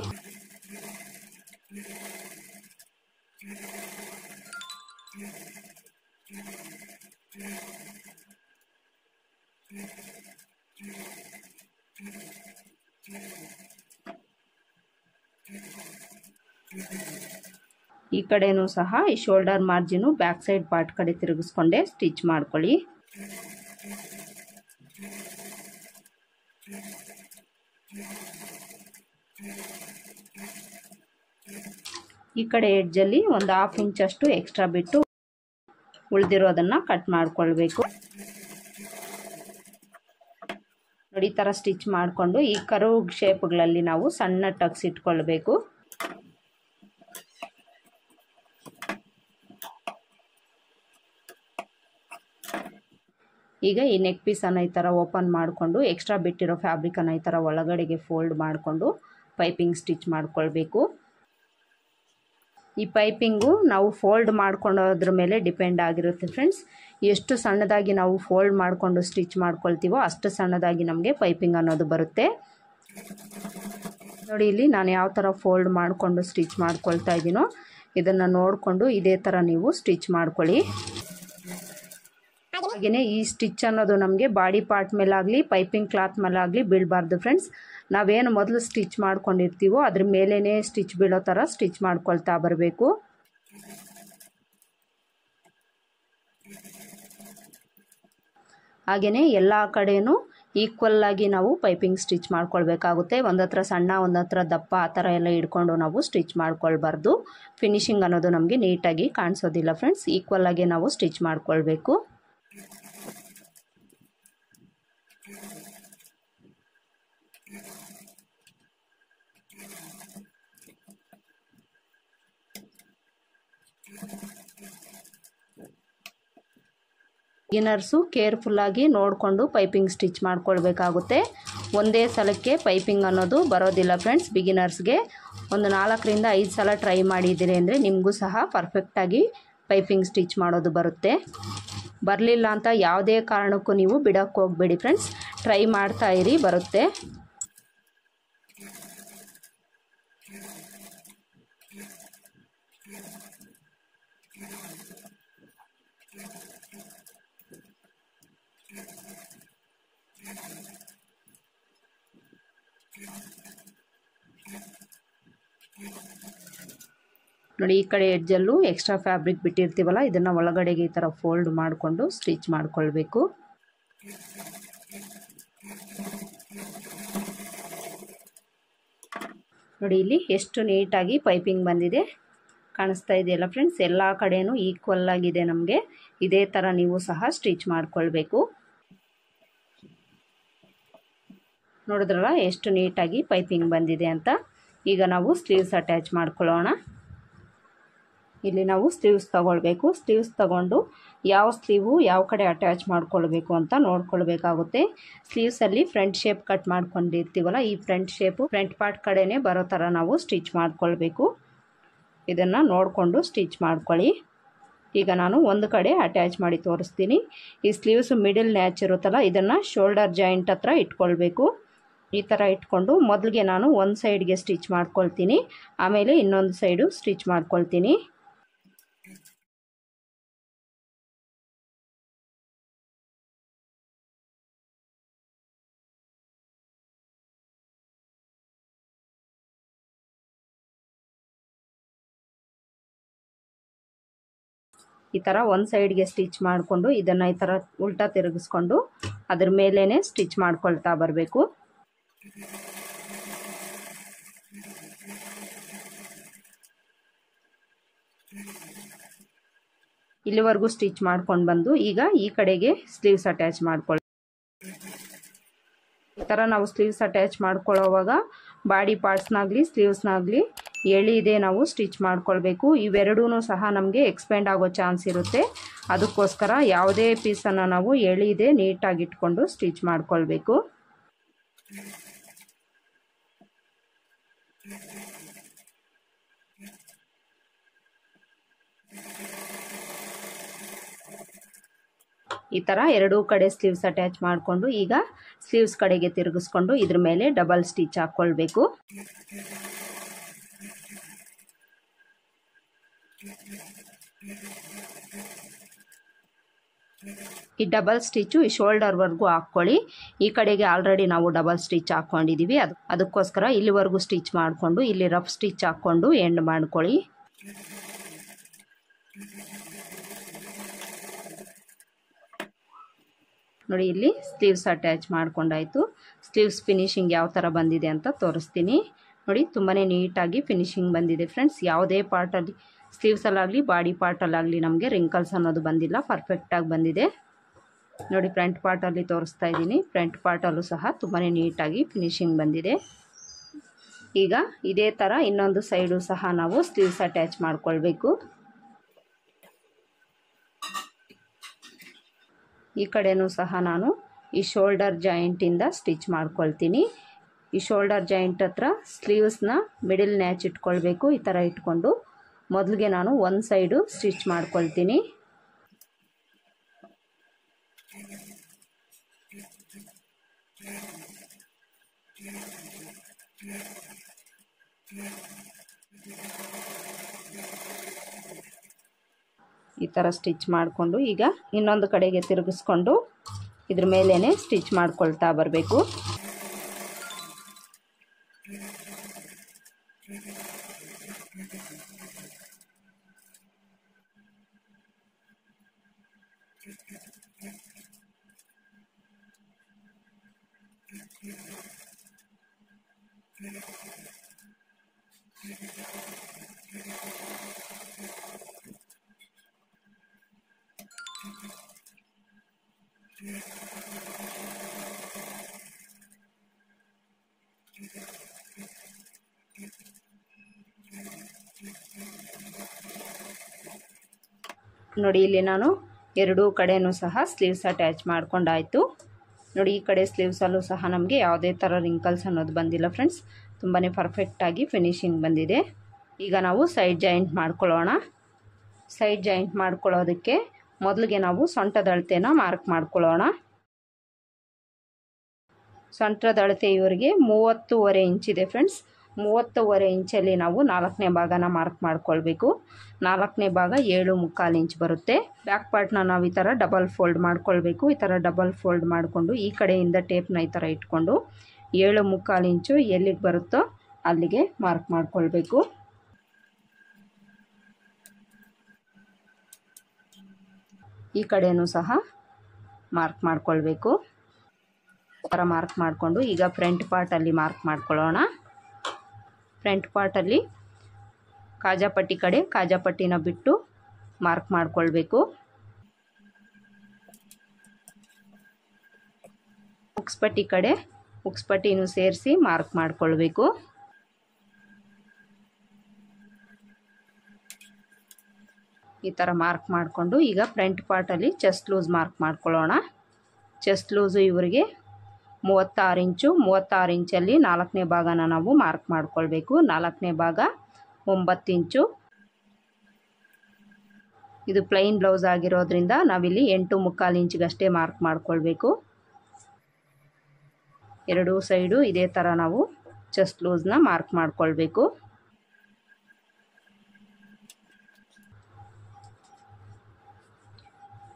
ಈ ಕಡೆನೂ ಸಹ ಈ shoulder margin back side part ಕಡೆ ತಿರುಗಿಸ್ಕೊಂಡೆ ಸ್ಟಿಚ್ ಮಾಡ್ಕೊಳ್ಳಿ. ಈ ಕಡೆ ಎಡ್ಜಲ್ಲಿ ಒಂದು 1/2 ಇಂಚ್ ಅಷ್ಟು ಎಕ್ಸ್ಟ್ರಾ ಬಿಟ್ಟು ಉಳಿದಿರೋದನ್ನು ಕಟ್ ಮಾಡ್ಕೊಳ್ಬೇಕು. ನೋಡಿ ಈ ಥರ ಸ್ಟಿಚ್ ಮಾಡಿಕೊಂಡು ಈ ಕರ್ವ್ ಶೇಪ್ಗಳಲ್ಲಿ ನಾವು ಸಣ್ಣ ಟಕ್ಸ್ ಇಟ್ಕೊಳ್ಬೇಕು. ಈಗ ಈ ನೆಕ್ ಪೀಸನ್ನು ಈ ಥರ ಓಪನ್ ಮಾಡಿಕೊಂಡು ಎಕ್ಸ್ಟ್ರಾ ಬಿಟ್ಟಿರೋ ಫ್ಯಾಬ್ರಿಕನ್ನು ಈ ಥರ ಒಳಗಡೆಗೆ ಫೋಲ್ಡ್ ಮಾಡಿಕೊಂಡು ಪೈಪಿಂಗ್ ಸ್ಟಿಚ್ ಮಾಡ್ಕೊಳ್ಬೇಕು. ಈ ಪೈಪಿಂಗು ನಾವು ಫೋಲ್ಡ್ ಮಾಡ್ಕೊಳ್ಳೋದ್ರ ಮೇಲೆ ಡಿಪೆಂಡ್ ಆಗಿರುತ್ತೆ ಫ್ರೆಂಡ್ಸ್. ಎಷ್ಟು ಸಣ್ಣದಾಗಿ ನಾವು ಫೋಲ್ಡ್ ಮಾಡಿಕೊಂಡು ಸ್ಟಿಚ್ ಮಾಡ್ಕೊಳ್ತೀವೋ ಅಷ್ಟು ಸಣ್ಣದಾಗಿ ನಮಗೆ ಪೈಪಿಂಗ್ ಅನ್ನೋದು ಬರುತ್ತೆ. ನೋಡಿ ಇಲ್ಲಿ ನಾನು ಯಾವ ಥರ ಫೋಲ್ಡ್ ಮಾಡಿಕೊಂಡು ಸ್ಟಿಚ್ ಮಾಡ್ಕೊಳ್ತಾ ಇದ್ದೀನೋ ಇದನ್ನು ನೋಡಿಕೊಂಡು ಇದೇ ಥರ ನೀವು ಸ್ಟಿಚ್ ಮಾಡ್ಕೊಳ್ಳಿ. ಹಾಗೆಯೇ ಈ ಸ್ಟಿಚ್ ಅನ್ನೋದು ನಮಗೆ ಬಾಡಿ ಪಾರ್ಟ್ ಮೇಲಾಗಲಿ ಪೈಪಿಂಗ್ ಕ್ಲಾತ್ ಮೇಲಾಗಲಿ ಬೀಳಬಾರ್ದು ಫ್ರೆಂಡ್ಸ್. ನಾವೇನು ಮೊದಲು ಸ್ಟಿಚ್ ಮಾಡ್ಕೊಂಡಿರ್ತೀವೋ ಅದ್ರ ಮೇಲೇ ಸ್ಟಿಚ್ ಬೀಳೋ ಥರ ಸ್ಟಿಚ್ ಮಾಡ್ಕೊಳ್ತಾ ಬರಬೇಕು. ಹಾಗೆಯೇ ಎಲ್ಲ ಕಡೆಯೂ ಈಕ್ವಲ್ ಆಗಿ ನಾವು ಪೈಪಿಂಗ್ ಸ್ಟಿಚ್ ಮಾಡ್ಕೊಳ್ಬೇಕಾಗುತ್ತೆ. ಒಂದತ್ರ ಸಣ್ಣ ಒಂದತ್ರ ದಪ್ಪ ಆ ಥರ ಎಲ್ಲ ಇಟ್ಕೊಂಡು ನಾವು ಸ್ಟಿಚ್ ಮಾಡ್ಕೊಳ್ಬಾರ್ದು. ಫಿನಿಶಿಂಗ್ ಅನ್ನೋದು ನಮಗೆ ನೀಟಾಗಿ ಕಾಣಿಸೋದಿಲ್ಲ ಫ್ರೆಂಡ್ಸ್. ಈಕ್ವಲ್ ಆಗಿ ನಾವು ಸ್ಟಿಚ್ ಮಾಡ್ಕೊಳ್ಬೇಕು. ಬಿಗಿನರ್ಸು ಕೇರ್ಫುಲ್ಲಾಗಿ ನೋಡಿಕೊಂಡು ಪೈಪಿಂಗ್ ಸ್ಟಿಚ್ ಮಾಡ್ಕೊಳ್ಬೇಕಾಗುತ್ತೆ. ಒಂದೇ ಸಲಕ್ಕೆ ಪೈಪಿಂಗ್ ಅನ್ನೋದು ಬರೋದಿಲ್ಲ ಫ್ರೆಂಡ್ಸ್. ಬಿಗಿನರ್ಸ್ಗೆ ಒಂದು 4ರಿಂದ 5 ಸಲ ಟ್ರೈ ಮಾಡಿದ್ದೀರಿ ಅಂದರೆ ನಿಮಗೂ ಸಹ ಪರ್ಫೆಕ್ಟಾಗಿ ಪೈಪಿಂಗ್ ಸ್ಟಿಚ್ ಮಾಡೋದು ಬರುತ್ತೆ. ಬರಲಿಲ್ಲ ಅಂತ ಯಾವುದೇ ಕಾರಣಕ್ಕೂ ನೀವು ಬಿಡೋಕ್ಕೆ ಹೋಗಬೇಡಿ ಫ್ರೆಂಡ್ಸ್. ಟ್ರೈ ಮಾಡ್ತಾ ಇರಿ, ಬರುತ್ತೆ. ನೋಡಿ ಈ ಕಡೆ ಎಡ್ಜಲ್ಲೂ ಎಕ್ಸ್ಟ್ರಾ ಫ್ಯಾಬ್ರಿಕ್ ಬಿಟ್ಟಿರ್ತೀವಲ್ಲ ಇದನ್ನು ಒಳಗಡೆಗೆ ಈ ಥರ ಫೋಲ್ಡ್ ಮಾಡಿಕೊಂಡು ಸ್ಟಿಚ್ ಮಾಡ್ಕೊಳ್ಬೇಕು. ನೋಡಿ ಇಲ್ಲಿ ಎಷ್ಟು ನೀಟಾಗಿ ಪೈಪಿಂಗ್ ಬಂದಿದೆ, ಕಾಣಿಸ್ತಾ ಇದೆಯಲ್ಲ ಫ್ರೆಂಡ್ಸ್. ಎಲ್ಲ ಕಡೆಯೂ ಈಕ್ವಲ್ ಆಗಿದೆ ನಮಗೆ. ಇದೇ ಥರ ನೀವು ಸಹ ಸ್ಟಿಚ್ ಮಾಡ್ಕೊಳ್ಬೇಕು. ನೋಡಿದ್ರಲ್ಲ ಎಷ್ಟು ನೀಟಾಗಿ ಪೈಪಿಂಗ್ ಬಂದಿದೆ ಅಂತ. ಈಗ ನಾವು ಸ್ಲೀವ್ಸ್ ಅಟ್ಯಾಚ್ ಮಾಡ್ಕೊಳ್ಳೋಣ. ಇಲ್ಲಿ ನಾವು ಸ್ಲೀವ್ಸ್ ತಗೊಳ್ಬೇಕು. ಸ್ಲೀವ್ಸ್ ತಗೊಂಡು ಯಾವ ಸ್ಲೀವು ಯಾವ ಕಡೆ ಅಟ್ಯಾಚ್ ಮಾಡ್ಕೊಳ್ಬೇಕು ಅಂತ ನೋಡ್ಕೊಳ್ಬೇಕಾಗುತ್ತೆ. ಸ್ಲೀವ್ಸಲ್ಲಿ ಫ್ರಂಟ್ ಶೇಪ್ ಕಟ್ ಮಾಡ್ಕೊಂಡಿರ್ತೀವಲ್ಲ ಈ ಫ್ರಂಟ್ ಶೇಪು ಫ್ರಂಟ್ ಪಾರ್ಟ್ ಕಡೆನೇ ಬರೋ ಥರ ನಾವು ಸ್ಟಿಚ್ ಮಾಡ್ಕೊಳ್ಬೇಕು. ಇದನ್ನು ನೋಡಿಕೊಂಡು ಸ್ಟಿಚ್ ಮಾಡ್ಕೊಳ್ಳಿ. ಈಗ ನಾನು ಒಂದು ಕಡೆ ಅಟ್ಯಾಚ್ ಮಾಡಿ ತೋರಿಸ್ತೀನಿ. ಈ ಸ್ಲೀವ್ಸ್ ಮಿಡಲ್ ನ್ಯಾಚ್ ಇರುತ್ತಲ್ಲ ಇದನ್ನು ಶೋಲ್ಡರ್ ಜಾಯಿಂಟ್ ಹತ್ರ ಇಟ್ಕೊಳ್ಬೇಕು. ಈ ಥರ ಇಟ್ಕೊಂಡು ಮೊದಲಿಗೆ ನಾನು ಒಂದು ಸೈಡ್ಗೆ ಸ್ಟಿಚ್ ಮಾಡ್ಕೊಳ್ತೀನಿ, ಆಮೇಲೆ ಇನ್ನೊಂದು ಸೈಡು ಸ್ಟಿಚ್ ಮಾಡ್ಕೊಳ್ತೀನಿ. ಈ ಥರ ಒಂದು ಸೈಡ್ಗೆ ಸ್ಟಿಚ್ ಮಾಡಿಕೊಂಡು ಇದನ್ನು ಈ ಥರ ಉಲ್ಟಾ ತಿರುಗಿಸ್ಕೊಂಡು ಅದ್ರ ಮೇಲೇ ಸ್ಟಿಚ್ ಮಾಡ್ಕೊಳ್ತಾ ಬರಬೇಕು. ಇಲ್ಲಿವರೆಗೂ ಸ್ಟಿಚ್ ಮಾಡ್ಕೊಂಡು ಬಂದು ಈಗ ಈ ಕಡೆಗೆ ಸ್ಲೀವ್ಸ್ ಅಟ್ಯಾಚ್ ಮಾಡ್ಕೊಳ್ಳಿ. ಈ ಥರ ನಾವು ಸ್ಲೀವ್ಸ್ ಅಟ್ಯಾಚ್ ಮಾಡ್ಕೊಳ್ಳೋವಾಗ ಬಾಡಿ ಪಾರ್ಟ್ಸ್ನಾಗಲಿ ಸ್ಲೀವ್ಸ್ನಾಗಲಿ ಎಳಿದೆ ನಾವು ಸ್ಟಿಚ್ ಮಾಡ್ಕೊಳ್ಬೇಕು. ಇವೆರಡೂ ಸಹ ನಮಗೆ ಎಕ್ಸ್ಪೆಂಡ್ ಆಗೋ ಚಾನ್ಸ್ ಇರುತ್ತೆ. ಅದಕ್ಕೋಸ್ಕರ ಯಾವುದೇ ಪೀಸನ್ನು ನಾವು ಎಳಿದೆ ನೀಟಾಗಿ ಇಟ್ಕೊಂಡು ಸ್ಟಿಚ್ ಮಾಡ್ಕೊಳ್ಬೇಕು. ಈ ಥರ ಎರಡೂ ಕಡೆ ಸ್ಲೀವ್ಸ್ ಅಟ್ಯಾಚ್ ಮಾಡಿಕೊಂಡು ಈಗ ಸ್ಲೀವ್ಸ್ ಕಡೆಗೆ ತಿರುಗಿಸ್ಕೊಂಡು ಇದ್ರ ಮೇಲೆ ಡಬಲ್ ಸ್ಟಿಚ್ ಹಾಕ್ಕೊಳ್ಬೇಕು. ಈ ಡಬಲ್ ಸ್ಟಿಚ್ಚು ಈ ಶೋಲ್ಡರ್ವರೆಗೂ ಹಾಕ್ಕೊಳ್ಳಿ. ಈ ಕಡೆಗೆ ಆಲ್ರೆಡಿ ನಾವು ಡಬಲ್ ಸ್ಟಿಚ್ ಹಾಕ್ಕೊಂಡಿದ್ದೀವಿ, ಅದಕ್ಕೋಸ್ಕರ ಇಲ್ಲಿವರೆಗೂ ಸ್ಟಿಚ್ ಮಾಡಿಕೊಂಡು ಇಲ್ಲಿ ರಫ್ ಸ್ಟಿಚ್ ಹಾಕ್ಕೊಂಡು ಎಂಡ್ ಮಾಡ್ಕೊಳ್ಳಿ. ನೋಡಿ, ಇಲ್ಲಿ ಸ್ಲೀವ್ಸ್ ಅಟ್ಯಾಚ್ ಮಾಡ್ಕೊಂಡಾಯಿತು. ಸ್ಲೀವ್ಸ್ ಫಿನಿಶಿಂಗ್ ಯಾವ ಥರ ಬಂದಿದೆ ಅಂತ ತೋರಿಸ್ತೀನಿ. ನೋಡಿ, ತುಂಬಾ ನೀಟಾಗಿ ಫಿನಿಶಿಂಗ್ ಬಂದಿದೆ ಫ್ರೆಂಡ್ಸ್. ಯಾವುದೇ ಪಾರ್ಟಲ್ಲಿ ಸ್ಲೀವ್ಸಲ್ಲಾಗಲಿ ಬಾಡಿ ಪಾರ್ಟಲ್ಲಾಗಲಿ ನಮಗೆ ರಿಂಕಲ್ಸ್ ಅನ್ನೋದು ಬಂದಿಲ್ಲ, ಪರ್ಫೆಕ್ಟಾಗಿ ಬಂದಿದೆ. ನೋಡಿ, ಫ್ರಂಟ್ ಪಾರ್ಟಲ್ಲಿ ತೋರಿಸ್ತಾ ಇದ್ದೀನಿ. ಫ್ರಂಟ್ ಪಾರ್ಟಲ್ಲೂ ಸಹ ತುಂಬಾ ನೀಟಾಗಿ ಫಿನಿಶಿಂಗ್ ಬಂದಿದೆ. ಈಗ ಇದೇ ಥರ ಇನ್ನೊಂದು ಸೈಡು ಸಹ ನಾವು ಸ್ಲೀವ್ಸ್ ಅಟ್ಯಾಚ್ ಮಾಡ್ಕೊಳ್ಬೇಕು. ಈ ಕಡೆನೂ ಸಹ ನಾನು ಈ ಶೋಲ್ಡರ್ ಜಾಯಿಂಟಿಂದ ಸ್ಟಿಚ್ ಮಾಡ್ಕೊಳ್ತೀನಿ. ಈ ಶೋಲ್ಡರ್ ಜಾಯಿಂಟ್ ಹತ್ರ ಸ್ಲೀವ್ಸ್ನ ಮಿಡಲ್ ನ್ಯಾಚ್ ಇಟ್ಕೊಳ್ಬೇಕು. ಈ ಥರ ಇಟ್ಕೊಂಡು ಮೊದಲಿಗೆ ನಾನು ಒಂದು ಸೈಡು ಸ್ಟಿಚ್ ಮಾಡ್ಕೊಳ್ತೀನಿ. ಈ ಥರ ಸ್ಟಿಚ್ ಮಾಡಿಕೊಂಡು ಈಗ ಇನ್ನೊಂದು ಕಡೆಗೆ ತಿರುಗಿಸ್ಕೊಂಡು ಇದ್ರ ಮೇಲೇ ಸ್ಟಿಚ್ ಮಾಡ್ಕೊಳ್ತಾ ಬರಬೇಕು. ನೋಡಿ, ಇಲ್ಲಿ ನಾನು ಎರಡೂ ಕಡೆನೂ ಸಹ ಸ್ಲೀವ್ಸ್ ಅಟ್ಯಾಚ್ ಮಾಡ್ಕೊಂಡಾಯಿತು. ನೋಡಿ, ಈ ಕಡೆ ಸ್ಲೀವ್ಸಲ್ಲೂ ಸಹ ನಮಗೆ ಯಾವುದೇ ಥರ ರಿಂಕಲ್ಸ್ ಅನ್ನೋದು ಬಂದಿಲ್ಲ ಫ್ರೆಂಡ್ಸ್. ತುಂಬಾ ಪರ್ಫೆಕ್ಟಾಗಿ ಫಿನಿಶಿಂಗ್ ಬಂದಿದೆ. ಈಗ ನಾವು ಸೈಡ್ ಜಾಯಿಂಟ್ ಮಾಡ್ಕೊಳ್ಳೋಣ. ಸೈಡ್ ಜಾಯಿಂಟ್ ಮಾಡ್ಕೊಳ್ಳೋದಕ್ಕೆ ಮೊದಲಿಗೆ ನಾವು ಸೊಂಟದ ಅಳತೆನ ಮಾರ್ಕ್ ಮಾಡ್ಕೊಳ್ಳೋಣ. ಸೊಂಟದ ಅಳತೆ ಇವರಿಗೆ 30.5 ಇಂಚಿದೆ ಫ್ರೆಂಡ್ಸ್. 30.5 ಇಂಚಲ್ಲಿ ನಾವು 4ನೇ ಭಾಗನ ಮಾರ್ಕ್ ಮಾಡ್ಕೊಳ್ಬೇಕು. 4ನೇ ಭಾಗ 7.25 ಇಂಚ್ ಬರುತ್ತೆ. ಬ್ಯಾಕ್ ಪಾರ್ಟ್ನ ನಾವು ಈ ಥರ ಡಬಲ್ ಫೋಲ್ಡ್ ಮಾಡ್ಕೊಳ್ಬೇಕು. ಈ ಥರ ಡಬಲ್ ಫೋಲ್ಡ್ ಮಾಡಿಕೊಂಡು ಈ ಕಡೆಯಿಂದ ಟೇಪ್ನ ಈ ಥರ ಇಟ್ಕೊಂಡು 7.25 ಇಂಚು ಎಲ್ಲಿಗೆ ಬರುತ್ತೋ ಅಲ್ಲಿಗೆ ಮಾರ್ಕ್ ಮಾಡ್ಕೊಳ್ಬೇಕು. ಈ ಕಡೆನೂ ಸಹ ಮಾರ್ಕ್ ಮಾಡ್ಕೊಳ್ಬೇಕು. ಈ ಥರ ಮಾರ್ಕ್ ಮಾಡಿಕೊಂಡು ಈಗ ಫ್ರಂಟ್ ಪಾರ್ಟಲ್ಲಿ ಮಾರ್ಕ್ ಮಾಡ್ಕೊಳ್ಳೋಣ. ಫ್ರಂಟ್ ಪಾರ್ಟಲ್ಲಿ ಕಾಜಾಪಟ್ಟಿ ಕಡೆ ಕಾಜಾಪಟ್ಟಿನ ಬಿಟ್ಟು ಮಾರ್ಕ್ ಮಾಡ್ಕೊಳ್ಬೇಕು. ಉಕ್ಸ್ಪಟ್ಟಿ ಕಡೆ ಉಕ್ಸ್ಪಟ್ಟಿನೂ ಸೇರಿಸಿ ಮಾರ್ಕ್ ಮಾಡ್ಕೊಳ್ಬೇಕು. ಈ ಥರ ಮಾರ್ಕ್ ಮಾಡಿಕೊಂಡು ಈಗ ಫ್ರಂಟ್ ಪಾರ್ಟಲ್ಲಿ ಚೆಸ್ಟ್ ಲೂಸ್ ಮಾರ್ಕ್ ಮಾಡ್ಕೊಳ್ಳೋಣ. ಚೆಸ್ಟ್ ಲೂಸು ಇವರಿಗೆ 36 ಇಂಚು. 36 ಇಂಚಲ್ಲಿ 4ನೇ ಭಾಗನ ನಾವು ಮಾರ್ಕ್ ಮಾಡ್ಕೊಳ್ಬೇಕು. 4ನೇ ಭಾಗ 9 ಇಂಚು. ಇದು ಪ್ಲೈನ್ ಬ್ಲೌಸ್ ಆಗಿರೋದ್ರಿಂದ ನಾವಿಲ್ಲಿ 8.25 ಇಂಚಿಗಷ್ಟೇ ಮಾರ್ಕ್ ಮಾಡ್ಕೊಳ್ಬೇಕು. ಎರಡೂ ಸೈಡು ಇದೇ ಥರ ನಾವು ಚೆಸ್ಟ್ ಲೂಸ್ನ ಮಾರ್ಕ್ ಮಾಡ್ಕೊಳ್ಬೇಕು.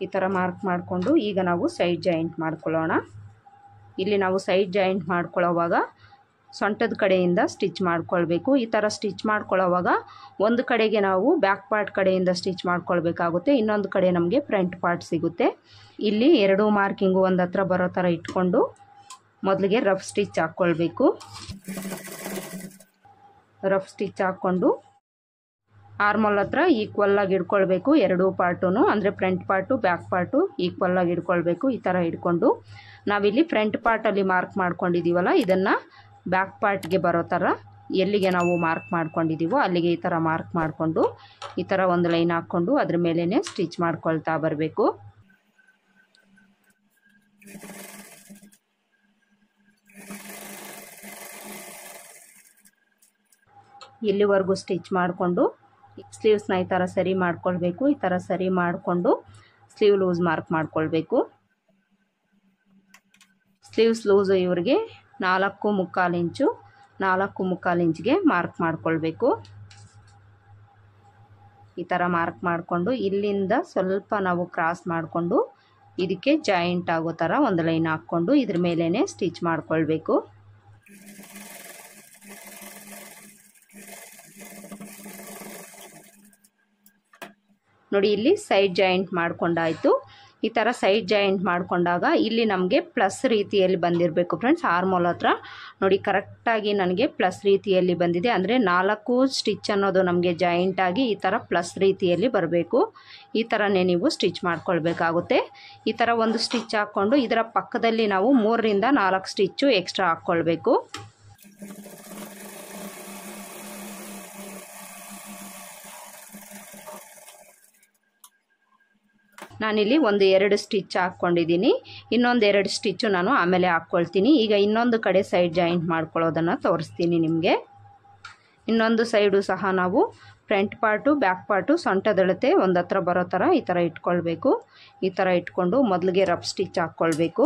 ಈ ಥರ ಮಾರ್ಕ್ ಮಾಡಿಕೊಂಡು ಈಗ ನಾವು ಸೈಡ್ ಜಾಯಿಂಟ್ ಮಾಡ್ಕೊಳ್ಳೋಣ. ಇಲ್ಲಿ ನಾವು ಸೈಡ್ ಜಾಯಿಂಟ್ ಮಾಡ್ಕೊಳ್ಳೋವಾಗ ಸೊಂಟದ ಕಡೆಯಿಂದ ಸ್ಟಿಚ್ ಮಾಡ್ಕೊಳ್ಬೇಕು. ಈ ಥರ ಸ್ಟಿಚ್ ಮಾಡ್ಕೊಳ್ಳೋವಾಗ ಒಂದು ಕಡೆಗೆ ನಾವು ಬ್ಯಾಕ್ ಪಾರ್ಟ್ ಕಡೆಯಿಂದ ಸ್ಟಿಚ್ ಮಾಡ್ಕೊಳ್ಬೇಕಾಗುತ್ತೆ, ಇನ್ನೊಂದು ಕಡೆ ನಮಗೆ ಫ್ರಂಟ್ ಪಾರ್ಟ್ ಸಿಗುತ್ತೆ. ಇಲ್ಲಿ ಎರಡೂ ಮಾರ್ಕಿಂಗು ಒಂದು ಹತ್ರ ಬರೋ ಥರ ಇಟ್ಕೊಂಡು ಮೊದಲಿಗೆ ರಫ್ ಸ್ಟಿಚ್ ಹಾಕ್ಕೊಳ್ಬೇಕು. ರಫ್ ಸ್ಟಿಚ್ ಹಾಕ್ಕೊಂಡು ಆರ್ಮೋಲ್ ಹತ್ರ ಈಕ್ವಲ್ಲಾಗಿ ಹಿಡ್ಕೊಳ್ಬೇಕು ಎರಡೂ ಪಾರ್ಟೂ, ಅಂದರೆ ಫ್ರಂಟ್ ಪಾರ್ಟು ಬ್ಯಾಕ್ ಪಾರ್ಟು ಈಕ್ವಲ್ಲಾಗಿ ಹಿಡ್ಕೊಳ್ಬೇಕು. ಈ ಥರ ಹಿಡ್ಕೊಂಡು ನಾವಿಲ್ಲಿ ಫ್ರಂಟ್ ಪಾರ್ಟಲ್ಲಿ ಮಾರ್ಕ್ ಮಾಡ್ಕೊಂಡಿದ್ದೀವಲ್ಲ, ಇದನ್ನು ಬ್ಯಾಕ್ ಪಾರ್ಟ್ಗೆ ಬರೋ ಥರ ಎಲ್ಲಿಗೆ ನಾವು ಮಾರ್ಕ್ ಮಾಡ್ಕೊಂಡಿದ್ದೀವೋ ಅಲ್ಲಿಗೆ ಈ ಥರ ಮಾರ್ಕ್ ಮಾಡಿಕೊಂಡು ಈ ಥರ ಒಂದು ಲೈನ್ ಹಾಕ್ಕೊಂಡು ಅದ್ರ ಮೇಲೇ ಸ್ಟಿಚ್ ಮಾಡ್ಕೊಳ್ತಾ ಬರಬೇಕು. ಇಲ್ಲಿವರೆಗೂ ಸ್ಟಿಚ್ ಮಾಡಿಕೊಂಡು ಸ್ಲೀವ್ಸ್ನ ಈ ಥರ ಸರಿ ಮಾಡ್ಕೊಳ್ಬೇಕು. ಈ ಥರ ಸರಿ ಮಾಡಿಕೊಂಡು ಸ್ಲೀವ್ ಲೂಸ್ ಮಾರ್ಕ್ ಮಾಡ್ಕೊಳ್ಬೇಕು. ಸ್ಲೀವ್ಸ್ ಲೂಸು ಇವ್ರಿಗೆ 4.25 ಇಂಚು 4.25 ಇಂಚ್ಗೆ ಮಾರ್ಕ್ ಮಾಡ್ಕೊಳ್ಬೇಕು. ಈ ಥರ ಮಾರ್ಕ್ ಮಾಡಿಕೊಂಡು ಇಲ್ಲಿಂದ ಸ್ವಲ್ಪ ನಾವು ಕ್ರಾಸ್ ಮಾಡಿಕೊಂಡು ಇದಕ್ಕೆ ಜಾಯಿಂಟ್ ಆಗೋ ಥರ ಒಂದು ಲೈನ್ ಹಾಕ್ಕೊಂಡು ಇದ್ರ ಮೇಲೇ ಸ್ಟಿಚ್ ಮಾಡ್ಕೊಳ್ಬೇಕು. ನೋಡಿ ಇಲ್ಲಿ ಸೈಡ್ ಜಾಯಿಂಟ್ ಮಾಡ್ಕೊಂಡಾಯಿತು. ಈ ಥರ ಸೈಡ್ ಜಾಯಿಂಟ್ ಮಾಡಿಕೊಂಡಾಗ ಇಲ್ಲಿ ನಮಗೆ ಪ್ಲಸ್ ರೀತಿಯಲ್ಲಿ ಬಂದಿರಬೇಕು ಫ್ರೆಂಡ್ಸ್. ಆರ್ಮೋಲ್ ಹತ್ರ ನೋಡಿ ಕರೆಕ್ಟಾಗಿ ನನಗೆ ಪ್ಲಸ್ ರೀತಿಯಲ್ಲಿ ಬಂದಿದೆ, ಅಂದರೆ 4 ಸ್ಟಿಚ್ ಅನ್ನೋದು ನಮಗೆ ಜಾಯಿಂಟ್ ಆಗಿ ಈ ಥರ ಪ್ಲಸ್ ರೀತಿಯಲ್ಲಿ ಬರಬೇಕು. ಈ ಥರನೇ ನೀವು ಸ್ಟಿಚ್ ಮಾಡ್ಕೊಳ್ಬೇಕಾಗುತ್ತೆ. ಈ ಥರ ಒಂದು ಸ್ಟಿಚ್ ಹಾಕ್ಕೊಂಡು ಇದರ ಪಕ್ಕದಲ್ಲಿ ನಾವು 3 ರಿಂದ 4 ಸ್ಟಿಚ್ಚು ಎಕ್ಸ್ಟ್ರಾ ಹಾಕ್ಕೊಳ್ಬೇಕು. ನಾನಿಲ್ಲಿ 1-2 ಸ್ಟಿಚ್ ಹಾಕ್ಕೊಂಡಿದ್ದೀನಿ, ಇನ್ನೊಂದು 2 ಸ್ಟಿಚ್ಚು ನಾನು ಆಮೇಲೆ ಹಾಕ್ಕೊಳ್ತೀನಿ. ಈಗ ಇನ್ನೊಂದು ಕಡೆ ಸೈಡ್ ಜಾಯಿಂಟ್ ಮಾಡ್ಕೊಳ್ಳೋದನ್ನು ತೋರಿಸ್ತೀನಿ ನಿಮಗೆ. ಇನ್ನೊಂದು ಸೈಡು ಸಹ ನಾವು ಫ್ರಂಟ್ ಪಾರ್ಟು ಬ್ಯಾಕ್ ಪಾರ್ಟು ಸೊಂಟದಳತೆ ಒಂದು ಹತ್ರ ಬರೋ ಥರ ಈ ಥರ ಇಟ್ಕೊಳ್ಬೇಕು. ಈ ಥರ ಇಟ್ಕೊಂಡು ಮೊದಲಿಗೆ ರಫ್ ಸ್ಟಿಚ್ ಹಾಕ್ಕೊಳ್ಬೇಕು.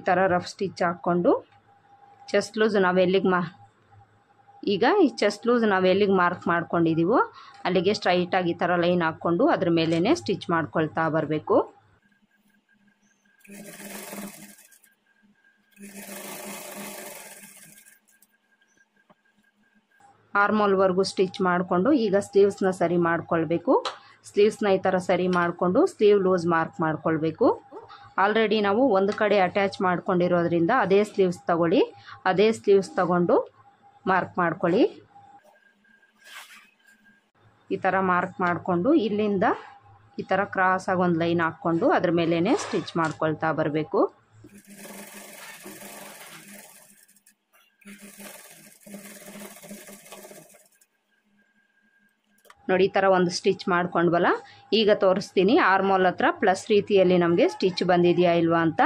ಈ ಥರ ರಫ್ ಸ್ಟಿಚ್ ಹಾಕ್ಕೊಂಡು ಚೆಸ್ಟ್ ಲೂಸ್ ಈಗ ಈ ಚೆಸ್ಟ್ ಲೂಸ್ ನಾವು ಎಲ್ಲಿಗೆ ಮಾರ್ಕ್ ಮಾಡ್ಕೊಂಡಿದ್ದೀವೋ ಅಲ್ಲಿಗೆ ಸ್ಟ್ರೈಟಾಗಿ ಈ ಥರ ಲೈನ್ ಹಾಕ್ಕೊಂಡು ಅದ್ರ ಮೇಲೇ ಸ್ಟಿಚ್ ಮಾಡ್ಕೊಳ್ತಾ ಬರಬೇಕು. ಆರ್ಮೋಲ್ವರೆಗೂ ಸ್ಟಿಚ್ ಮಾಡಿಕೊಂಡು ಈಗ ಸ್ಲೀವ್ಸ್ನ ಸರಿ ಮಾಡ್ಕೊಳ್ಬೇಕು. ಸ್ಲೀವ್ಸ್ನ ಈ ಥರ ಸರಿ ಮಾಡಿಕೊಂಡು ಸ್ಲೀವ್ ಲೂಸ್ ಮಾರ್ಕ್ ಮಾಡ್ಕೊಳ್ಬೇಕು. ಆಲ್ರೆಡಿ ನಾವು ಒಂದು ಕಡೆ ಅಟ್ಯಾಚ್ ಮಾಡ್ಕೊಂಡಿರೋದ್ರಿಂದ ಅದೇ ಸ್ಲೀವ್ಸ್ ತಗೊಳ್ಳಿ, ಅದೇ ಸ್ಲೀವ್ಸ್ ತಗೊಂಡು ಮಾರ್ಕ್ ಮಾಡ್ಕೊಳ್ಳಿ. ಈ ಥರ ಮಾರ್ಕ್ ಮಾಡಿಕೊಂಡು ಇಲ್ಲಿಂದ ಈ ಥರ ಕ್ರಾಸಾಗಿ ಒಂದು ಲೈನ್ ಹಾಕ್ಕೊಂಡು ಅದ್ರ ಮೇಲೇ ಸ್ಟಿಚ್ ಮಾಡ್ಕೊಳ್ತಾ ಬರಬೇಕು. ನೋಡಿ ಈ ಥರ ಒಂದು ಸ್ಟಿಚ್ ಮಾಡ್ಕೊಂಡ್ವಲ್ಲ, ಈಗ ತೋರಿಸ್ತೀನಿ ಆರ್ಮೋಲ್ ಹತ್ರ ಪ್ಲಸ್ ರೀತಿಯಲ್ಲಿ ನಮಗೆ ಸ್ಟಿಚ್ ಬಂದಿದೆಯಾ ಇಲ್ವಾ ಅಂತ.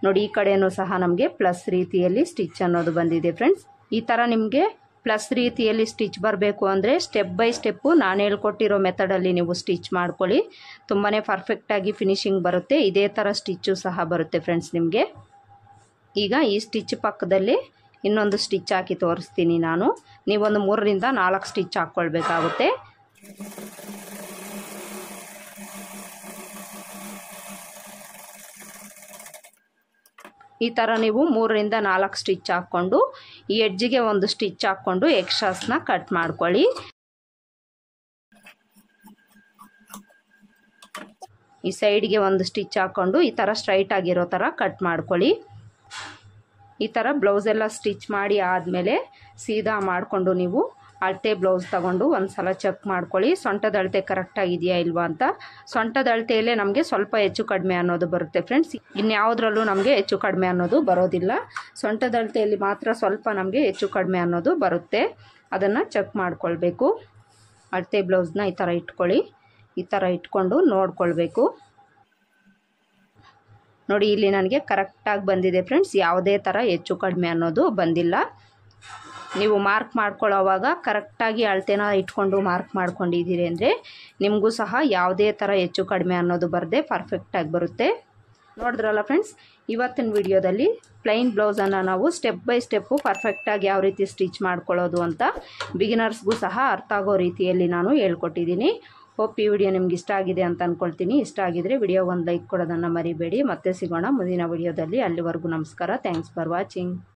ನೋಡಿ ಈ ಕಡೆಯೂ ಸಹ ನಮಗೆ ಪ್ಲಸ್ ರೀತಿಯಲ್ಲಿ ಸ್ಟಿಚ್ ಅನ್ನೋದು ಬಂದಿದೆ ಫ್ರೆಂಡ್ಸ್. ಈ ಥರ ನಿಮಗೆ ಪ್ಲಸ್ ರೀತಿಯಲ್ಲಿ ಸ್ಟಿಚ್ ಬರಬೇಕು ಅಂದರೆ ಸ್ಟೆಪ್ ಬೈ ಸ್ಟೆಪ್ಪು ನಾನು ಹೇಳ್ಕೊಟ್ಟಿರೋ ಮೆಥಡಲ್ಲಿ ನೀವು ಸ್ಟಿಚ್ ಮಾಡ್ಕೊಳ್ಳಿ, ತುಂಬಾ ಪರ್ಫೆಕ್ಟಾಗಿ ಫಿನಿಶಿಂಗ್ ಬರುತ್ತೆ. ಇದೇ ಥರ ಸ್ಟಿಚ್ಚು ಸಹ ಬರುತ್ತೆ ಫ್ರೆಂಡ್ಸ್ ನಿಮಗೆ. ಈಗ ಈ ಸ್ಟಿಚ್ ಪಕ್ಕದಲ್ಲಿ ಇನ್ನೊಂದು ಸ್ಟಿಚ್ ಹಾಕಿ ತೋರಿಸ್ತೀನಿ ನಾನು. ನೀವೊಂದು 3 ರಿಂದ 4 ಸ್ಟಿಚ್ ಹಾಕ್ಕೊಳ್ಬೇಕಾಗುತ್ತೆ. ಈ ಥರ ನೀವು 3 ರಿಂದ 4 ಸ್ಟಿಚ್ ಹಾಕ್ಕೊಂಡು ಈ ಎಡ್ಜಿಗೆ ಒಂದು ಸ್ಟಿಚ್ ಹಾಕ್ಕೊಂಡು ಎಕ್ಸ್ಟ್ರಾಸ್ನ ಕಟ್ ಮಾಡ್ಕೊಳ್ಳಿ. ಈ ಸೈಡ್ಗೆ ಒಂದು ಸ್ಟಿಚ್ ಹಾಕ್ಕೊಂಡು ಈ ಥರ ಸ್ಟ್ರೈಟ್ ಆಗಿರೋ ಥರ ಕಟ್ ಮಾಡ್ಕೊಳ್ಳಿ. ಈ ಥರ ಬ್ಲೌಸ್ ಎಲ್ಲ ಸ್ಟಿಚ್ ಮಾಡಿ ಆದಮೇಲೆ ಸೀದಾ ಮಾಡಿಕೊಂಡು ನೀವು ಅಳತೆ ಬ್ಲೌಸ್ ತಗೊಂಡು ಒಂದು ಸಲ ಚೆಕ್ ಮಾಡ್ಕೊಳ್ಳಿ, ಸೊಂಟದ ಅಳತೆ ಕರೆಕ್ಟಾಗಿದೆಯಾ ಇಲ್ವಾ ಅಂತ. ಸೊಂಟದ ಅಳತೆಯಲ್ಲೇ ನಮಗೆ ಸ್ವಲ್ಪ ಹೆಚ್ಚು ಕಡಿಮೆ ಅನ್ನೋದು ಬರುತ್ತೆ ಫ್ರೆಂಡ್ಸ್, ಇನ್ಯಾವುದ್ರಲ್ಲೂ ನಮಗೆ ಹೆಚ್ಚು ಕಡಿಮೆ ಅನ್ನೋದು ಬರೋದಿಲ್ಲ. ಸೊಂಟದ ಅಳತೆಯಲ್ಲಿ ಮಾತ್ರ ಸ್ವಲ್ಪ ನಮಗೆ ಹೆಚ್ಚು ಕಡಿಮೆ ಅನ್ನೋದು ಬರುತ್ತೆ, ಅದನ್ನು ಚೆಕ್ ಮಾಡ್ಕೊಳ್ಬೇಕು. ಅಳತೆ ಬ್ಲೌಸ್ನ ಈ ಥರ ಇಟ್ಕೊಳ್ಳಿ, ಈ ಥರ ಇಟ್ಕೊಂಡು ನೋಡ್ಕೊಳ್ಬೇಕು. ನೋಡಿ ಇಲ್ಲಿ ನನಗೆ ಕರೆಕ್ಟಾಗಿ ಬಂದಿದೆ ಫ್ರೆಂಡ್ಸ್, ಯಾವುದೇ ಥರ ಹೆಚ್ಚು ಕಡಿಮೆ ಅನ್ನೋದು ಬಂದಿಲ್ಲ. ನೀವು ಮಾರ್ಕ್ ಮಾಡ್ಕೊಳ್ಳೋವಾಗ ಕರೆಕ್ಟಾಗಿ ಅಳತೆನ ಇಟ್ಕೊಂಡು ಮಾರ್ಕ್ ಮಾಡ್ಕೊಂಡಿದ್ದೀರಿ ಅಂದರೆ ನಿಮಗೂ ಸಹ ಯಾವುದೇ ಥರ ಹೆಚ್ಚು ಕಡಿಮೆ ಅನ್ನೋದು ಬರದೆ ಪರ್ಫೆಕ್ಟಾಗಿ ಬರುತ್ತೆ. ನೋಡಿದ್ರಲ್ಲ ಫ್ರೆಂಡ್ಸ್, ಇವತ್ತಿನ ವಿಡಿಯೋದಲ್ಲಿ ಪ್ಲೈನ್ ಬ್ಲೌಸನ್ನು ನಾವು ಸ್ಟೆಪ್ ಬೈ ಸ್ಟೆಪ್ಪು ಪರ್ಫೆಕ್ಟಾಗಿ ಯಾವ ರೀತಿ ಸ್ಟಿಚ್ ಮಾಡ್ಕೊಳ್ಳೋದು ಅಂತ ಬಿಗಿನರ್ಸ್ಗೂ ಸಹ ಅರ್ಥ ಆಗೋ ರೀತಿಯಲ್ಲಿ ನಾನು ಹೇಳ್ಕೊಟ್ಟಿದ್ದೀನಿ. ಹೋಪ್ ಈ ವಿಡಿಯೋ ನಿಮ್ಗೆ ಇಷ್ಟ ಆಗಿದೆ ಅಂತ ಅಂದ್ಕೊಳ್ತೀನಿ. ಇಷ್ಟ ಆಗಿದರೆ ವಿಡಿಯೋ ಒಂದು ಲೈಕ್ ಕೊಡೋದನ್ನು ಮರಿಬೇಡಿ. ಮತ್ತೆ ಸಿಗೋಣ ಮುಂದಿನ ವಿಡಿಯೋದಲ್ಲಿ. ಅಲ್ಲಿವರೆಗೂ ನಮಸ್ಕಾರ. Thanks for watching.